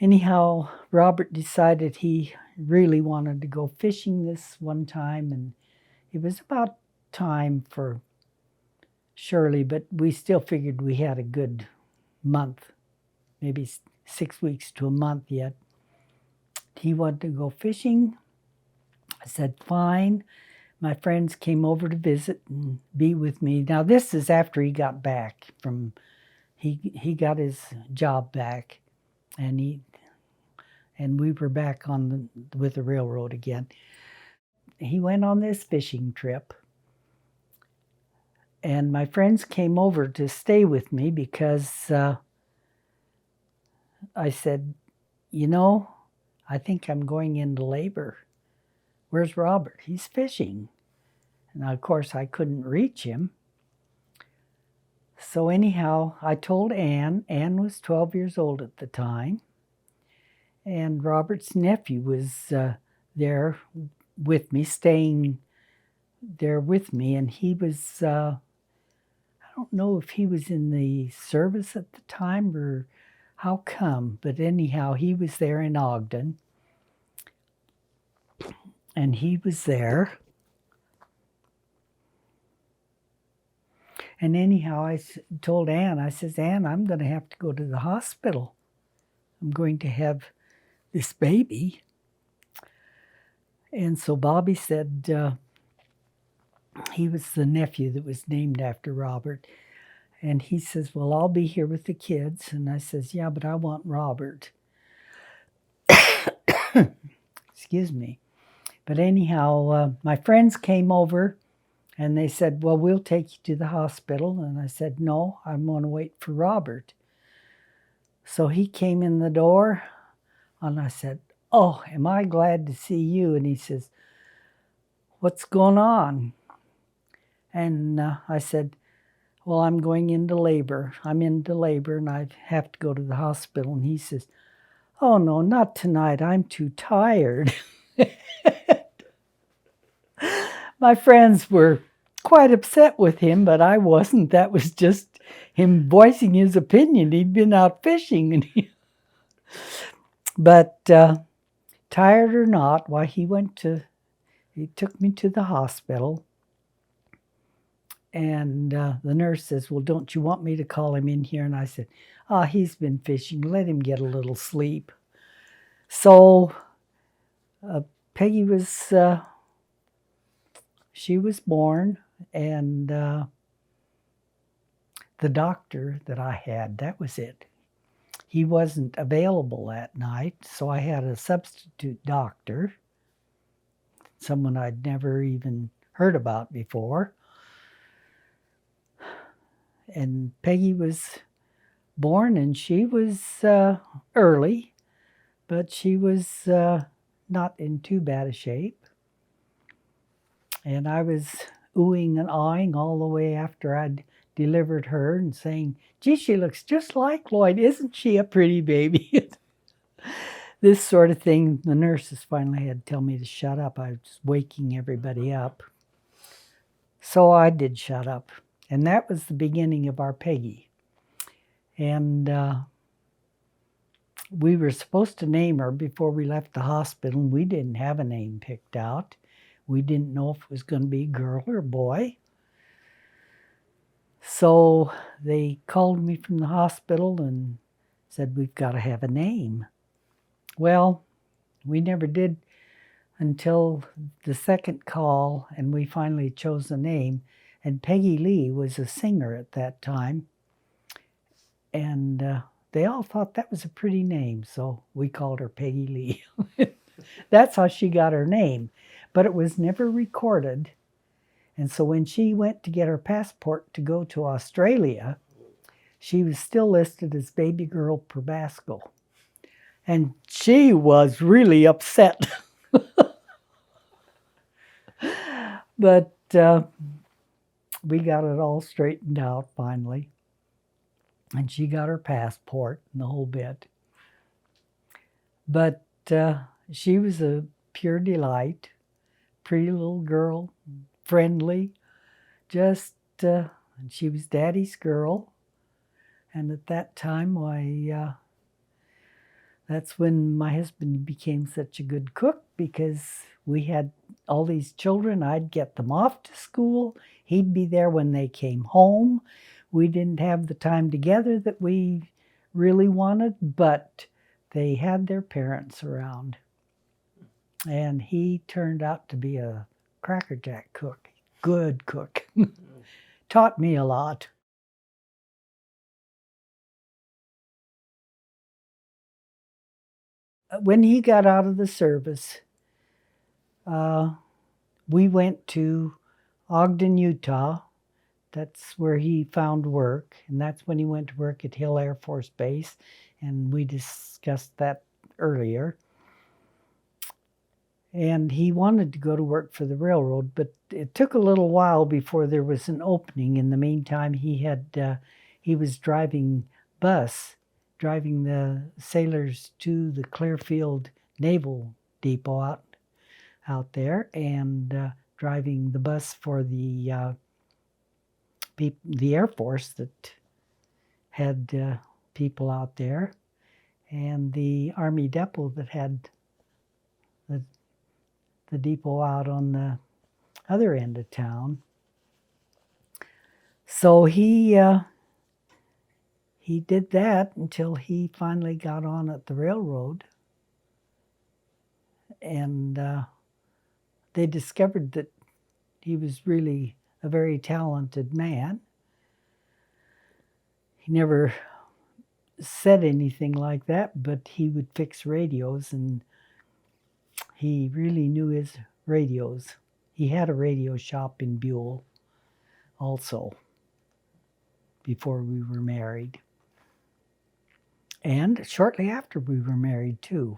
anyhow, Robert decided he really wanted to go fishing this one time. And it was about time for Shirley, but we still figured we had a good month, maybe 6 weeks to a month yet. He wanted to go fishing. I said, fine. My friends came over to visit and be with me. Now, this is after he got back from, he got his job back, and we were back with the railroad again. He went on this fishing trip, and my friends came over to stay with me because I said, you know, I think I'm going into labor. Where's Robert? He's fishing. And of course, I couldn't reach him. So anyhow, I told Ann. Ann was 12 years old at the time. And Robert's nephew was there with me, staying there with me. And he was, I don't know if he was in the service at the time or how come. But anyhow, he was there in Ogden. And he was there. And anyhow, I told Ann, I says, Ann, I'm going to have to go to the hospital. I'm going to have this baby. And so Bobby said, he was the nephew that was named after Robert. And he says, well, I'll be here with the kids. And I says, yeah, but I want Robert. Excuse me. But anyhow, my friends came over and they said, well, we'll take you to the hospital. And I said, no, I'm going to wait for Robert. So he came in the door and I said, oh, am I glad to see you? And he says, what's going on? And I said, well, I'm going into labor. I'm into labor and I have to go to the hospital. And he says, oh, no, not tonight. I'm too tired. My friends were quite upset with him, but I wasn't. That was just him voicing his opinion. He'd been out fishing. But tired or not, why, he took me to the hospital. And the nurse says, well, don't you want me to call him in here? And I said, he's been fishing. Let him get a little sleep. So Peggy was... she was born, and the doctor that I had, that was it. He wasn't available that night, so I had a substitute doctor, someone I'd never even heard about before. And Peggy was born, and she was early, but she was not in too bad a shape. And I was oohing and ahhing all the way after I'd delivered her and saying, gee, she looks just like Lloyd. Isn't she a pretty baby? This sort of thing. The nurses finally had to tell me to shut up. I was waking everybody up. So I did shut up. And that was the beginning of our Peggy. And we were supposed to name her before we left the hospital. And we didn't have a name picked out. We didn't know if it was going to be a girl or a boy. So they called me from the hospital and said, we've got to have a name. Well, we never did until the second call, and we finally chose a name. And Peggy Lee was a singer at that time. And they all thought that was a pretty name, so we called her Peggy Lee. That's how she got her name. But it was never recorded. And so when she went to get her passport to go to Australia, she was still listed as baby girl Probasco. And she was really upset. But we got it all straightened out finally. And she got her passport and the whole bit. But she was a pure delight, pretty little girl, friendly, just, she was Daddy's girl. And at that time, that's when my husband became such a good cook, because we had all these children. I'd get them off to school. He'd be there when they came home. We didn't have the time together that we really wanted, but they had their parents around. And he turned out to be a crackerjack cook, good cook. Taught me a lot. When he got out of the service, we went to Ogden, Utah. That's where he found work, and that's when he went to work at Hill Air Force Base, and we discussed that earlier. And he wanted to go to work for the railroad, but it took a little while before there was an opening. In the meantime, he was driving the sailors to the Clearfield Naval Depot out there, and driving the bus for the Air Force that had people out there, and the Army depot that had the depot out on the other end of town. So he did that until he finally got on at the railroad, and they discovered that he was really a very talented man. He never said anything like that, but he would fix radios, and he really knew his radios. He had a radio shop in Buell also before we were married. And shortly after we were married too.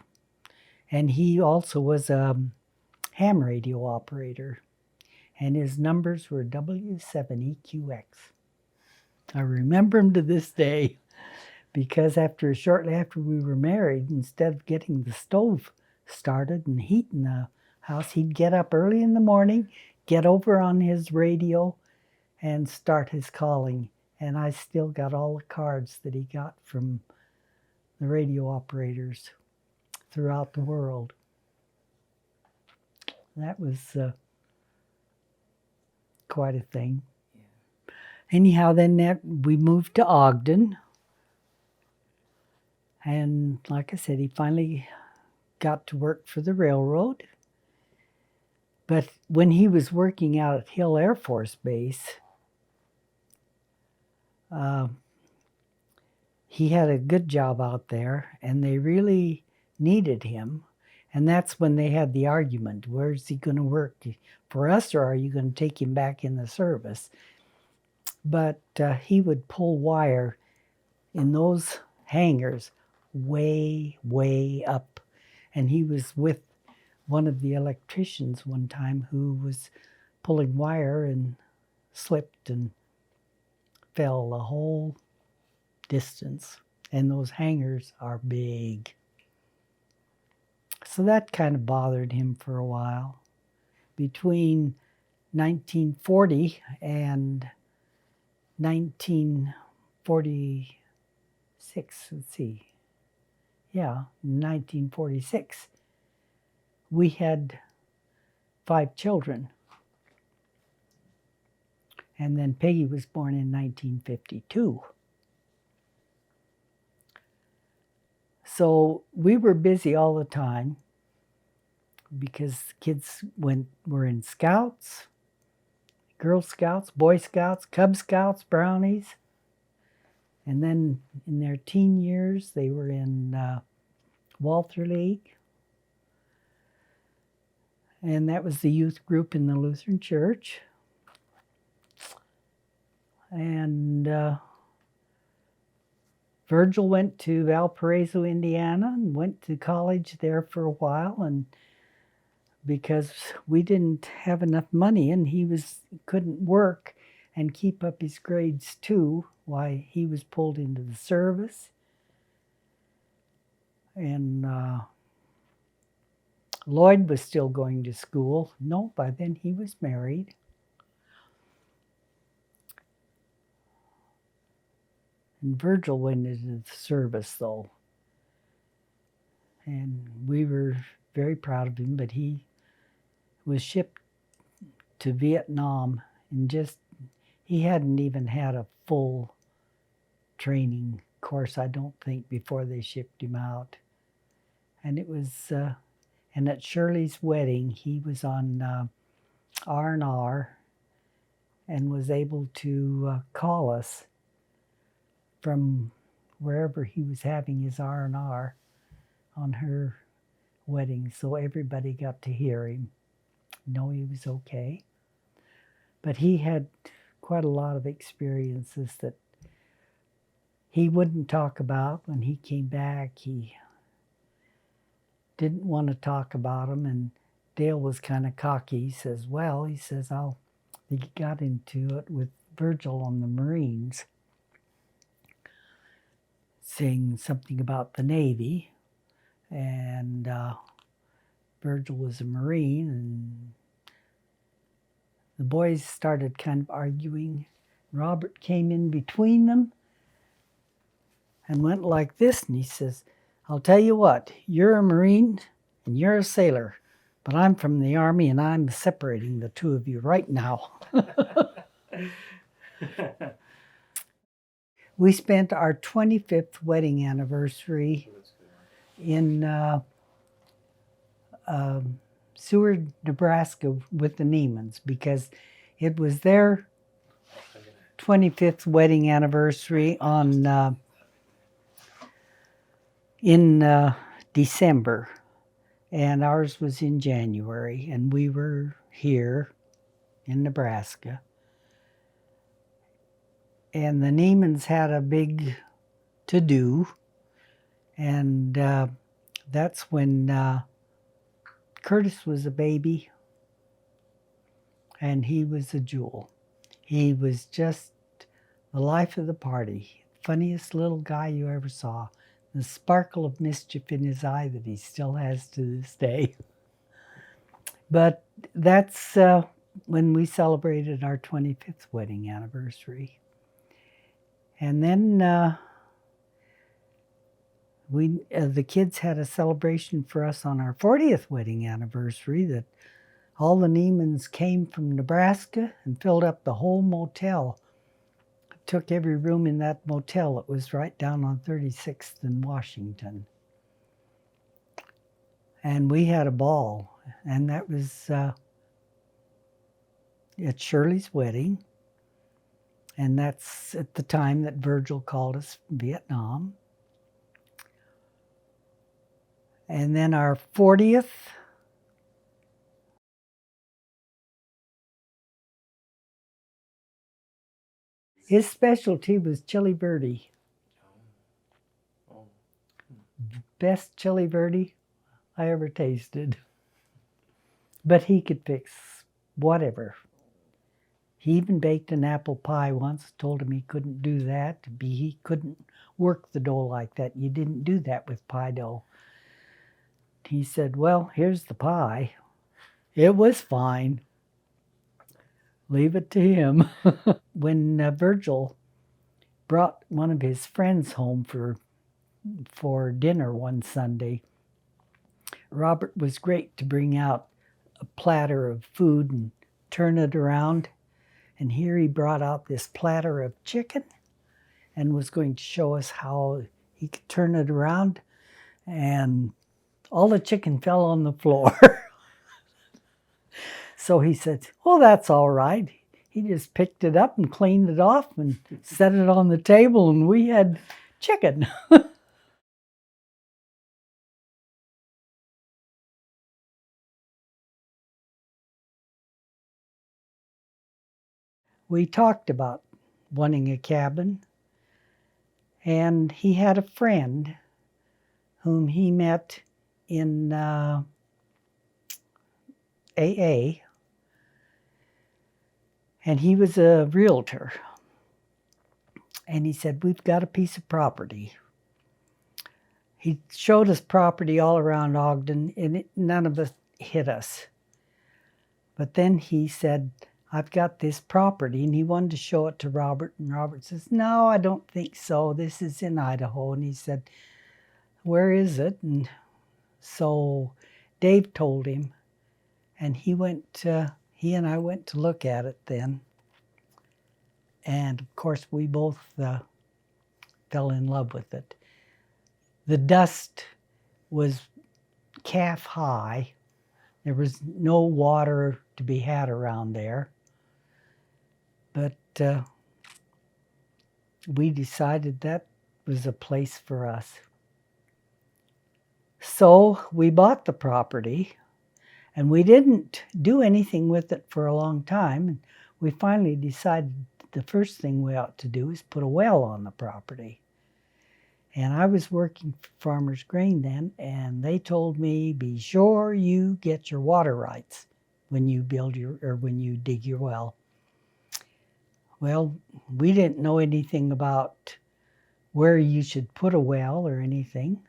And he also was a ham radio operator, and his numbers were W7EQX. I remember him to this day, because shortly after we were married, instead of getting the stove started and heating the house, he'd get up early in the morning, get over on his radio, and start his calling. And I still got all the cards that he got from the radio operators throughout the world. That was quite a thing. Yeah. Anyhow, then we moved to Ogden. And like I said, he finally got to work for the railroad. But when he was working out at Hill Air Force Base, he had a good job out there, and they really needed him. And that's when they had the argument, where's he going to work? For us, or are you going to take him back in the service? But he would pull wire in those hangars way, way up. And he was with one of the electricians one time who was pulling wire and slipped and fell the whole distance. And those hangars are big. So that kind of bothered him for a while. Between 1940 and 1946, 1946, we had 5 children. And then Peggy was born in 1952. So we were busy all the time because kids were in Scouts, Girl Scouts, Boy Scouts, Cub Scouts, Brownies. And then in their teen years, they were in Walther League. And that was the youth group in the Lutheran Church. And Virgil went to Valparaiso, Indiana, and went to college there for a while. And because we didn't have enough money, and he couldn't work and keep up his grades too. Why, he was pulled into the service, and Lloyd was still going to school. No, by then he was married. And Virgil went into the service, though. And we were very proud of him, but he was shipped to Vietnam, and he hadn't even had a full training course, I don't think, before they shipped him out. And it was, and at Shirley's wedding, he was on R&R and was able to call us from wherever he was having his R&R on her wedding, so everybody got to hear him, know he was okay. But he had quite a lot of experiences that he wouldn't talk about. When he came back, he didn't want to talk about them, and Dale was kind of cocky. He says, he got into it with Virgil on the Marines, saying something about the Navy, and Virgil was a Marine, and the boys started kind of arguing. Robert came in between them and went like this, and he says, I'll tell you what, you're a Marine and you're a sailor, but I'm from the Army, and I'm separating the two of you right now. We spent our 25th wedding anniversary in Seward, Nebraska with the Niemans, because it was their 25th wedding anniversary in December, and ours was in January, and we were here in Nebraska. And the Niemans had a big to-do, and that's when Curtis was a baby, and he was a jewel. He was just the life of the party. Funniest little guy you ever saw. The sparkle of mischief in his eye that he still has to this day. But that's when we celebrated our 25th wedding anniversary. And then the kids had a celebration for us on our 40th wedding anniversary, that all the Niemans came from Nebraska and filled up the whole motel. Took every room in that motel. It was right down on 36th and Washington. And we had a ball, and that was at Shirley's wedding. And that's at the time that Virgil called us from Vietnam. And then our 40th, his specialty was chili verde. Best chili verde I ever tasted. But he could fix whatever. He even baked an apple pie once. Told him he couldn't do that. He couldn't work the dough like that. You didn't do that with pie dough. He said, well, here's the pie. It was fine. Leave it to him. When Virgil brought one of his friends home for dinner one Sunday, Robert was great to bring out a platter of food and turn it around. And here he brought out this platter of chicken and was going to show us how he could turn it around. And all the chicken fell on the floor. So he said, well, that's all right. He just picked it up and cleaned it off and set it on the table, and we had chicken. We talked about wanting a cabin, and he had a friend whom he met in AA, and he was a realtor. And he said, we've got a piece of property. He showed us property all around Ogden, and none of us hit us. But then he said, I've got this property, and he wanted to show it to Robert. And Robert says, no, I don't think so. This is in Idaho. And he said, where is it? And so Dave told him, and he and I went to look at it then. And of course, we both fell in love with it. The dust was calf high. There was no water to be had around there. But we decided that was a place for us. So we bought the property, and we didn't do anything with it for a long time. And we finally decided the first thing we ought to do is put a well on the property. And I was working for Farmers Grain then, and they told me, be sure you get your water rights when you when you dig your well. Well, we didn't know anything about where you should put a well or anything.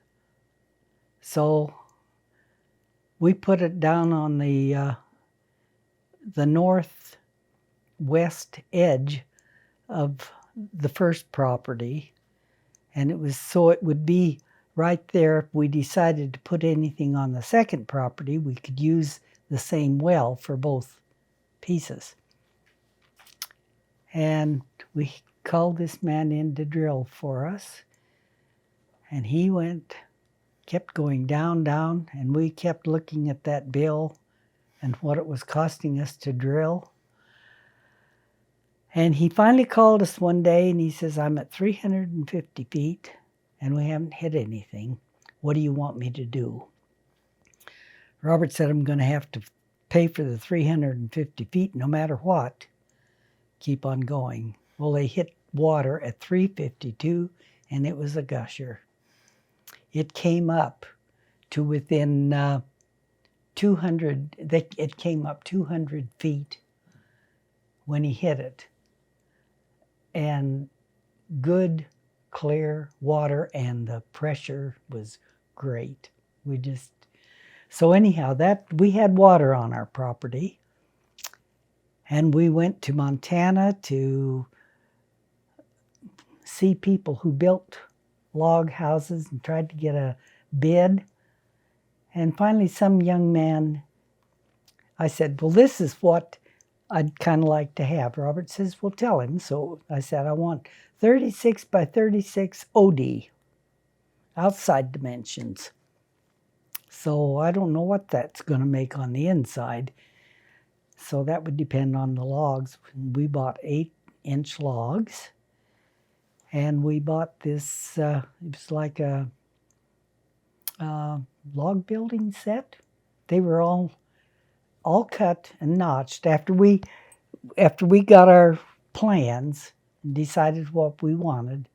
So we put it down on the northwest edge of the first property. And it was so it would be right there. If we decided to put anything on the second property, we could use the same well for both pieces. And we called this man in to drill for us. And he kept going down, and we kept looking at that bill and what it was costing us to drill. And he finally called us one day, and he says, I'm at 350 feet, and we haven't hit anything. What do you want me to do? Robert said, I'm going to have to pay for the 350 feet no matter what. Keep on going. Well, they hit water at 352, and it was a gusher. It came up to within 200, it came up 200 feet when he hit it. And good, clear water, and the pressure was great. So anyhow, we had water on our property, and we went to Montana to see people who built log houses and tried to get a bid. And finally, some young man, I said, well, this is what I'd kind of like to have. Robert says, well, tell him. So I said, I want 36 by 36 OD, outside dimensions. So I don't know what that's going to make on the inside. So that would depend on the logs. We bought 8-inch logs. And we bought this, it was like a log building set. They were all cut and notched. After we got our plans and decided what we wanted,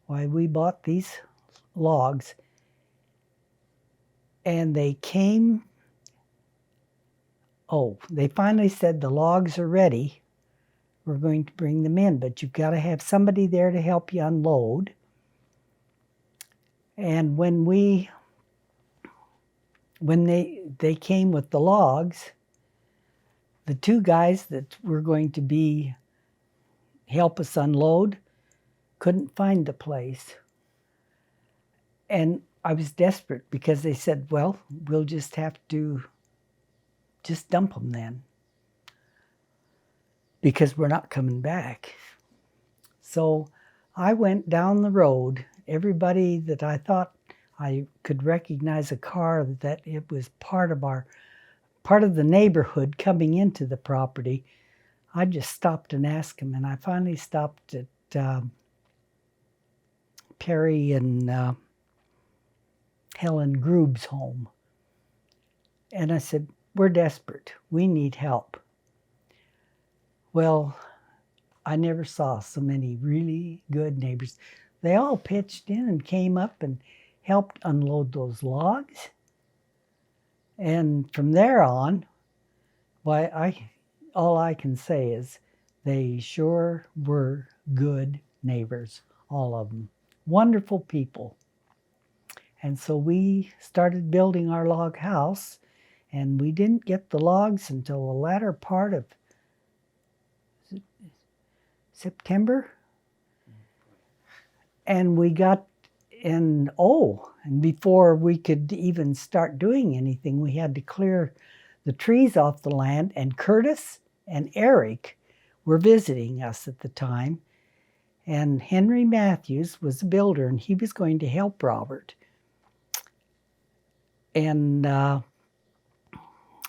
why we bought these logs, and they came. Oh, they finally said the logs are ready. We're going to bring them in, but you've got to have somebody there to help you unload. And when they came with the logs, the two guys that were going to help us unload couldn't find the place. And I was desperate because they said, well, we'll just have to just dump them then, because we're not coming back. So I went down the road. Everybody that I thought I could recognize a car, that it was part of the neighborhood coming into the property, I just stopped and asked them. And I finally stopped at Perry and Helen Grube's home. And I said, we're desperate. We need help. Well, I never saw so many really good neighbors. They all pitched in and came up and helped unload those logs. And from there on, All I can say is they sure were good neighbors, all of them. Wonderful people. And so we started building our log house, and we didn't get the logs until the latter part of September. And we got and before we could even start doing anything, we had to clear the trees off the land, and Curtis and Eric were visiting us at the time. And Henry Matthews was a builder, and he was going to help Robert. And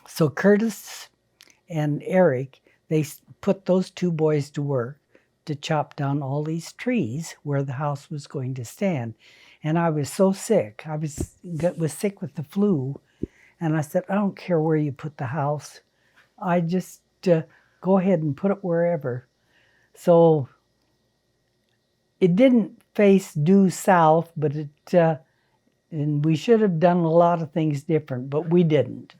so Curtis and Eric, they put those two boys to work to chop down all these trees where the house was going to stand. And I was so sick. I was sick with the flu. And I said, I don't care where you put the house. I just go ahead and put it wherever. So it didn't face due south, but and we should have done a lot of things different, but we didn't.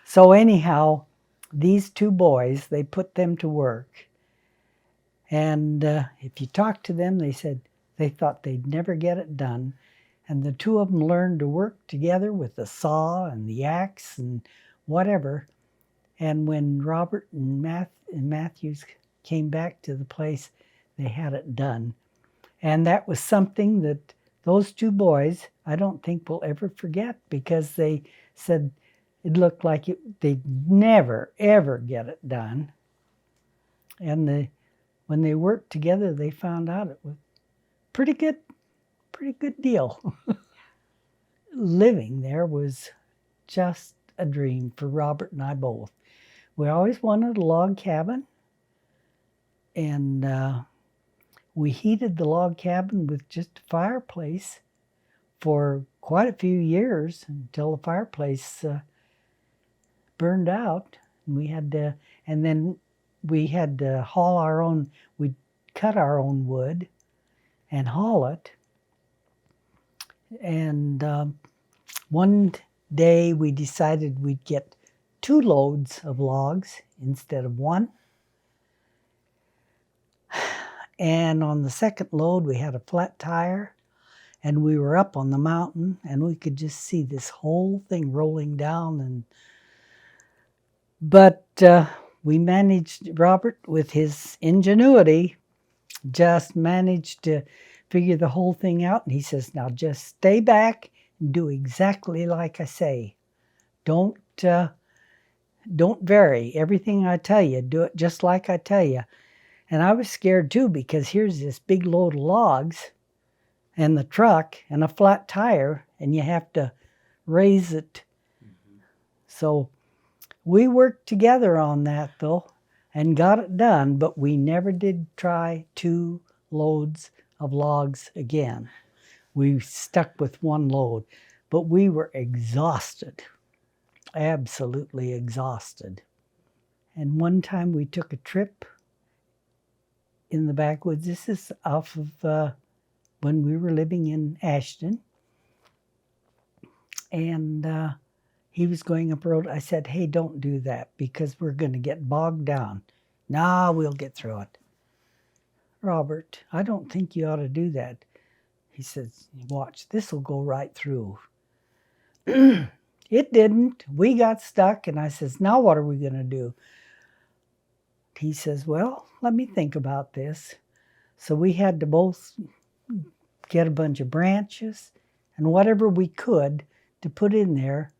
So anyhow, these two boys, they put them to work. And if you talk to them, they said they thought they'd never get it done. And the two of them learned to work together with the saw and the axe and whatever. And when Robert and Matthews came back to the place, they had it done. And that was something that those two boys, I don't think will ever forget, because they said it looked like they'd never, ever get it done. And when they worked together, they found out it was pretty good deal. Living there was just a dream for Robert and I both. We always wanted a log cabin, and we heated the log cabin with just a fireplace for quite a few years until the fireplace burned out. And then we had to haul our own. We'd cut our own wood and haul it. And one day we decided we'd get 2 loads of logs instead of 1. And on the second load, we had a flat tire, and we were up on the mountain, and we could just see this whole thing rolling down. But we managed, Robert, with his ingenuity, just managed to figure the whole thing out. And he says, now just stay back and do exactly like I say. Don't vary. Everything I tell you, do it just like I tell you. And I was scared too, because here's this big load of logs and the truck and a flat tire, and you have to raise it. Mm-hmm. So we worked together on that, though, and got it done, but we never did try 2 loads of logs again. We stuck with 1 load, but we were exhausted, absolutely exhausted. And one time we took a trip in the backwoods. This is off of when we were living in Ashton. And he was going up the road. I said, hey, don't do that, because we're going to get bogged down. Nah, we'll get through it. Robert, I don't think you ought to do that. He says, watch, this will go right through. It didn't. We got stuck, and I says, now what are we going to do? He says, well, let me think about this. So we had to both get a bunch of branches and whatever we could to put in there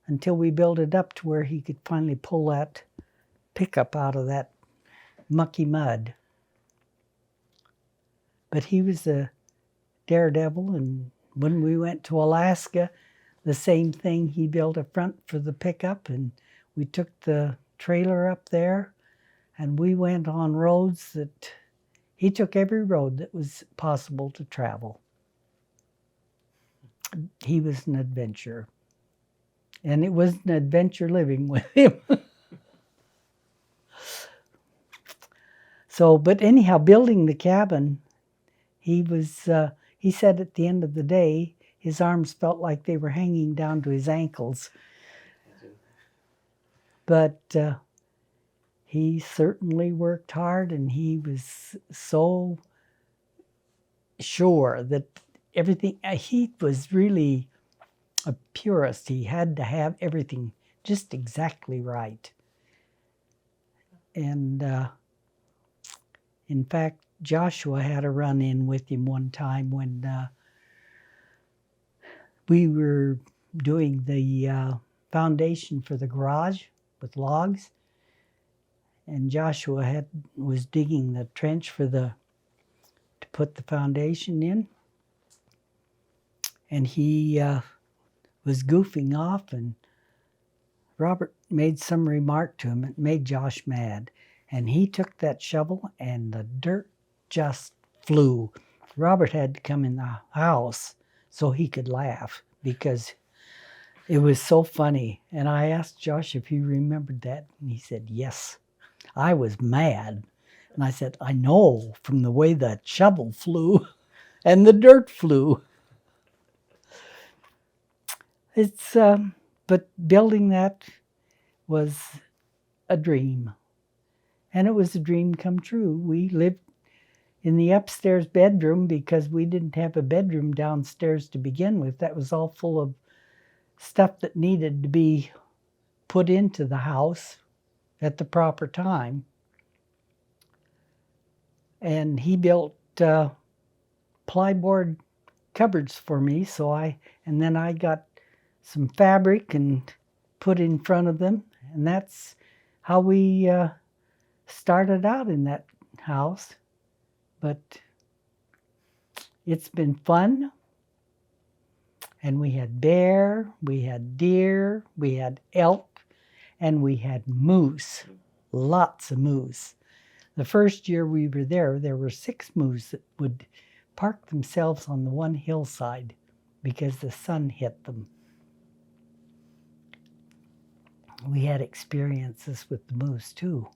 until we built it up to where he could finally pull that pickup out of that mucky mud. But he was a daredevil, and when we went to Alaska, the same thing. He built a front for the pickup, and we took the trailer up there, and we went on roads that he took every road that was possible to travel. He was an adventurer, and it was an adventure living with him. So, but anyhow, building the cabin, he said at the end of the day, his arms felt like they were hanging down to his ankles. But he certainly worked hard, and he was so sure that everything, he was really a purist. He had to have everything just exactly right. And in fact, Joshua had a run-in with him one time when we were doing the foundation for the garage with logs, and Joshua was digging the trench to put the foundation in, and he was goofing off, and Robert made some remark to him. It made Josh mad, and he took that shovel, and the dirt just flew. Robert had to come in the house so he could laugh because it was so funny. And I asked Josh if he remembered that, and he said, yes. I was mad. And I said, I know, from the way that shovel flew and the dirt flew. But building that was a dream. And it was a dream come true. We lived in the upstairs bedroom because we didn't have a bedroom downstairs to begin with. That was all full of stuff that needed to be put into the house at the proper time. And he built plyboard cupboards for me, and then I got some fabric and put in front of them, and that's how we started out in that house. But it's been fun, and we had bear, we had deer, we had elk, and we had moose, lots of moose. The first year we were there were 6 moose that would park themselves on the one hillside because the sun hit them. We had experiences with the moose too.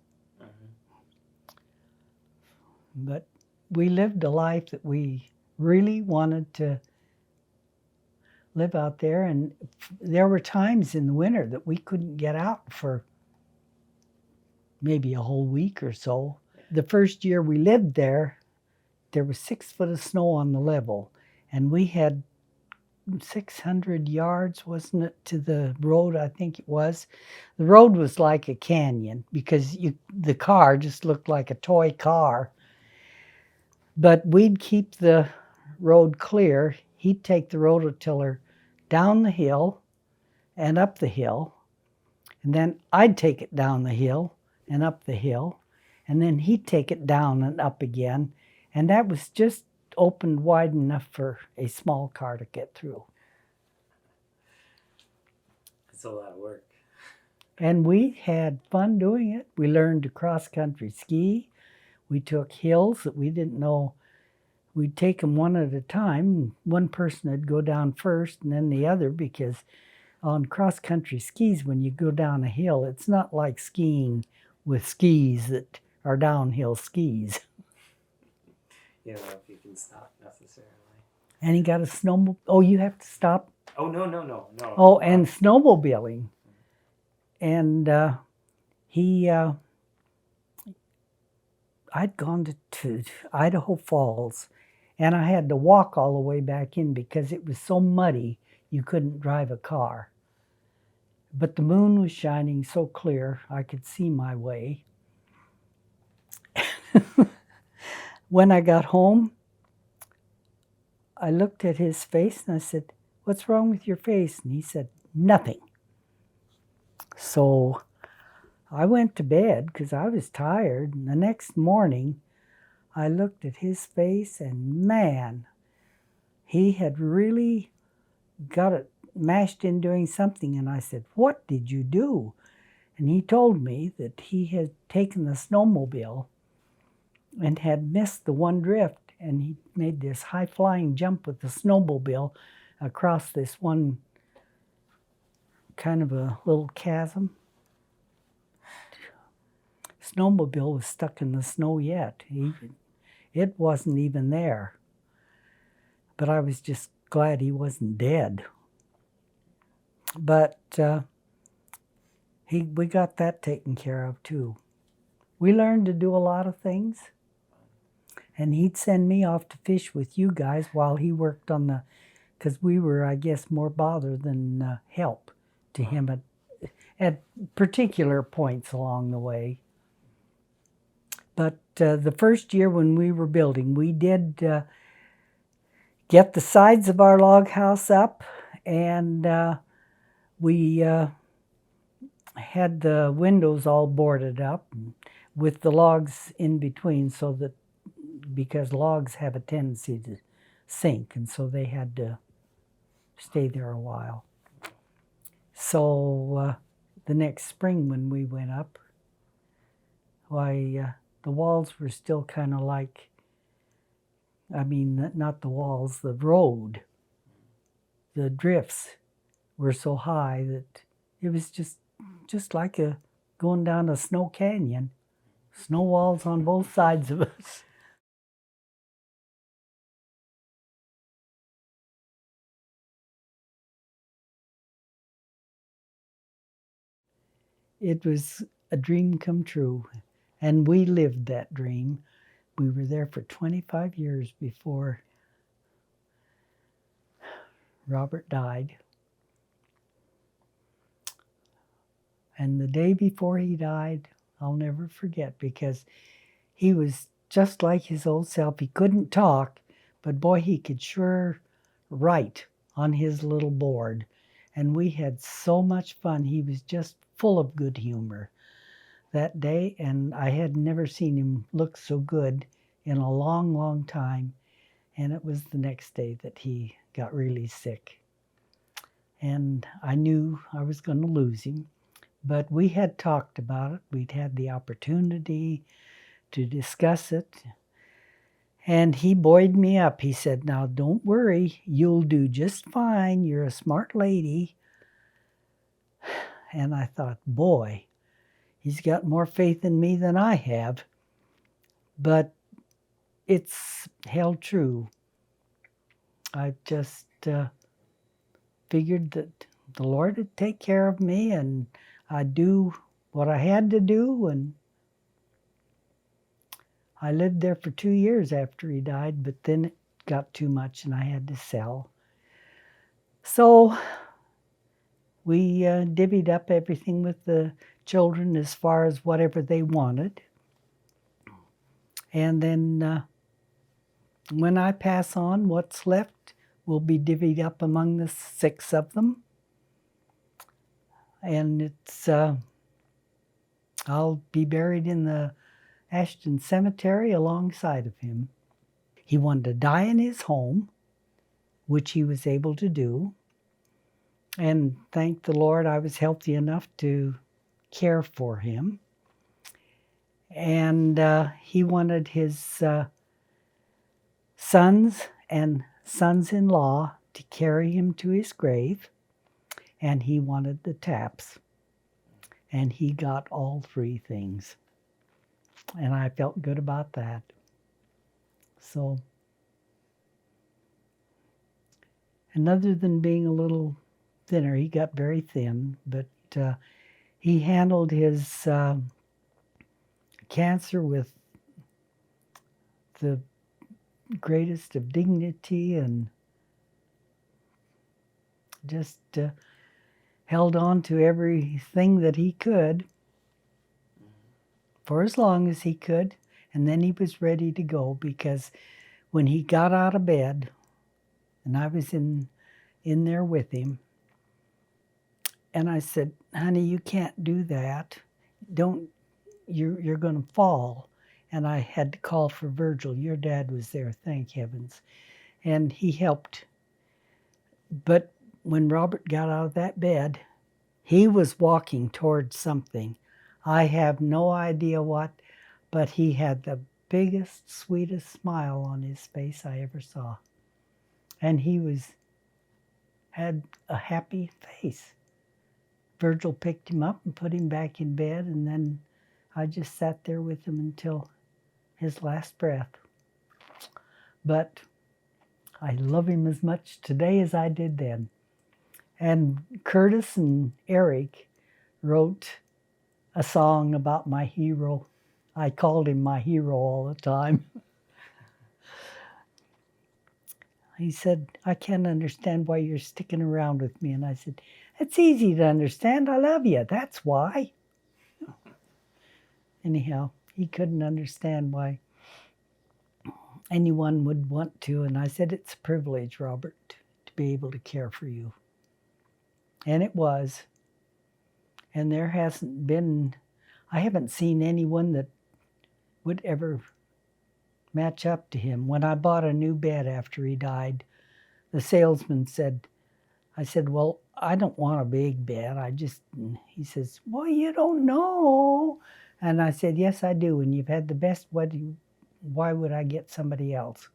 But we lived a life that we really wanted to live out there, and there were times in the winter that we couldn't get out for maybe a whole week or so. The first year we lived there was 6 foot of snow on the level, and we had 600 yards, wasn't it, to the road? I think it was. The road was like a canyon because the car just looked like a toy car. But we'd keep the road clear. He'd take the rototiller down the hill and up the hill, and then I'd take it down the hill and up the hill, and then he'd take it down and up again, and that was just opened wide enough for a small car to get through. It's a lot of work. And we had fun doing it. We learned to cross-country ski. We took hills that we didn't know. We'd take them one at a time. One person would go down first and then the other, because on cross-country skis, when you go down a hill, it's not like skiing with skis that are downhill skis. You don't know if you can stop necessarily. And he got a snowmobile. Oh, you have to stop? Oh, no. Oh, and snowmobiling. And I'd gone to Idaho Falls, and I had to walk all the way back in because it was so muddy you couldn't drive a car. But the moon was shining so clear I could see my way. When I got home, I looked at his face and I said, "What's wrong with your face?" And he said, "Nothing." So I went to bed because I was tired. And the next morning, I looked at his face, and man, he had really got it mashed in doing something. And I said, "What did you do?" And he told me that he had taken the snowmobile and had missed the one drift, and he made this high-flying jump with the snowmobile across this one kind of a little chasm. Snowmobile was stuck in the snow yet. It wasn't even there. But I was just glad he wasn't dead. But we got that taken care of too. We learned to do a lot of things. And he'd send me off to fish with you guys while he worked on the, because we were, I guess, more bother than help to him at particular points along the way. But the first year when we were building, we did get the sides of our log house up, and we had the windows all boarded up with the logs in between, so that because logs have a tendency to sink, and so they had to stay there a while. So the next spring when we went up, why, the walls were still kind of like, I mean, not the walls, the road. The drifts were so high that it was just like going down a snow canyon. Snow walls on both sides of us. It was a dream come true, and we lived that dream. We were there for 25 years before Robert died. And the day before he died, I'll never forget, because he was just like his old self. He couldn't talk, but boy, he could sure write on his little board. And we had so much fun. He was just full of good humor that day, and I had never seen him look so good in a long, long time. And it was the next day that he got really sick. And I knew I was going to lose him, but we had talked about it. We'd had the opportunity to discuss it. And he buoyed me up. He said, "Now, don't worry. You'll do just fine. You're a smart lady." And I thought, boy, he's got more faith in me than I have. But it's held true. I just figured that the Lord would take care of me, and I'd do what I had to do. And I lived there for 2 years after he died, but then it got too much and I had to sell. So we divvied up everything with the children as far as whatever they wanted. And then when I pass on, what's left will be divvied up among the 6 of them. And it's I'll be buried in the Ashton Cemetery alongside of him. He wanted to die in his home, which he was able to do. And thank the Lord I was healthy enough to care for him. And he wanted his sons and sons-in-law to carry him to his grave. And he wanted the taps. And he got all 3 things. And I felt good about that. So, and other than being a little thinner, he got very thin, but he handled his cancer with the greatest of dignity, and just held on to everything that he could for as long as he could. And then he was ready to go, because when he got out of bed, and I was in there with him, and I said, "Honey, you can't do that. You're going to fall." And I had to call for Virgil. Your dad was there, thank heavens. And he helped. But when Robert got out of that bed, he was walking towards something. I have no idea what, but he had the biggest, sweetest smile on his face I ever saw. And he had a happy face. Virgil picked him up and put him back in bed, and then I just sat there with him until his last breath. But I love him as much today as I did then. And Curtis and Eric wrote a song about my hero I called him my hero all the time. He said, I can't understand why you're sticking around with me. And I said, it's easy to understand. I love you. That's why. Anyhow, he couldn't understand why anyone would want to. And I said, it's a privilege, Robert, to be able to care for you. And it was. And there hasn't been, I haven't seen anyone that would ever match up to him. When I bought a new bed after he died, the salesman said, I said, well, I don't want a big bed. He says, well, you don't know. And I said, yes, I do. And you've had the best wedding. Why would I get somebody else?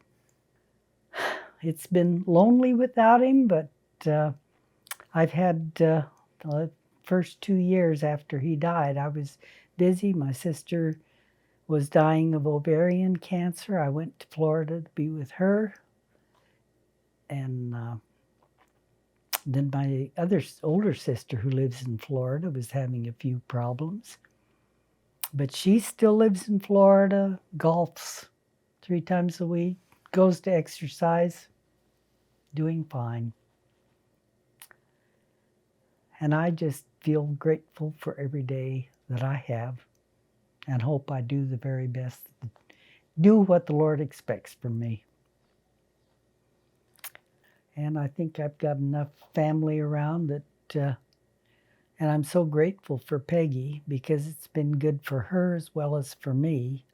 It's been lonely without him, but I've had the first 2 years after he died, I was busy. My sister was dying of ovarian cancer. I went to Florida to be with her. And then my older sister, who lives in Florida, was having a few problems. But she still lives in Florida, golfs 3 times a week, goes to exercise, doing fine. And I just feel grateful for every day that I have and hope I do the very best, do what the Lord expects from me. And I think I've got enough family around that, and I'm so grateful for Peggy because it's been good for her as well as for me,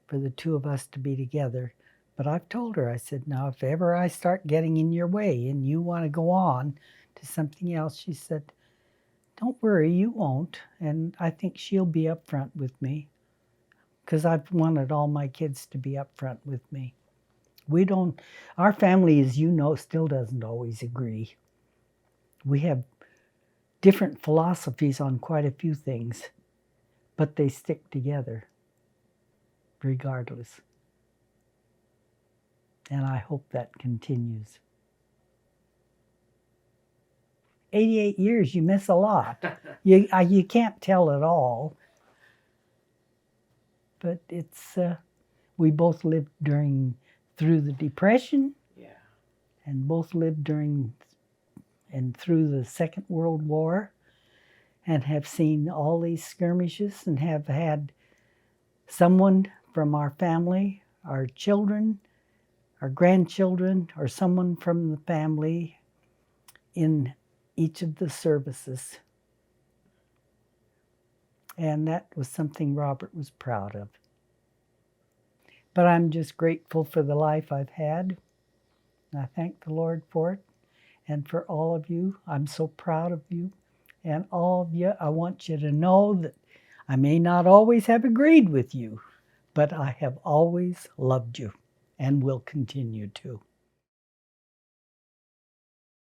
for the two of us to be together. But I've told her, I said, now if ever I start getting in your way and you want to go on to something else, she said, don't worry, you won't. And I think she'll be upfront with me because I've wanted all my kids to be upfront with me. Our family, as you know, still doesn't always agree. We have different philosophies on quite a few things, but they stick together regardless. And I hope that continues. 88 years, you miss a lot. You can't tell it all. But it's, we both lived through the Depression. Yeah. And both lived during and through the Second World War and have seen all these skirmishes and have had someone from our family, our children, our grandchildren, or someone from the family in each of the services. And that was something Robert was proud of. But I'm just grateful for the life I've had. I thank the Lord for it. And for all of you, I'm so proud of you. And all of you, I want you to know that I may not always have agreed with you, but I have always loved you and will continue to.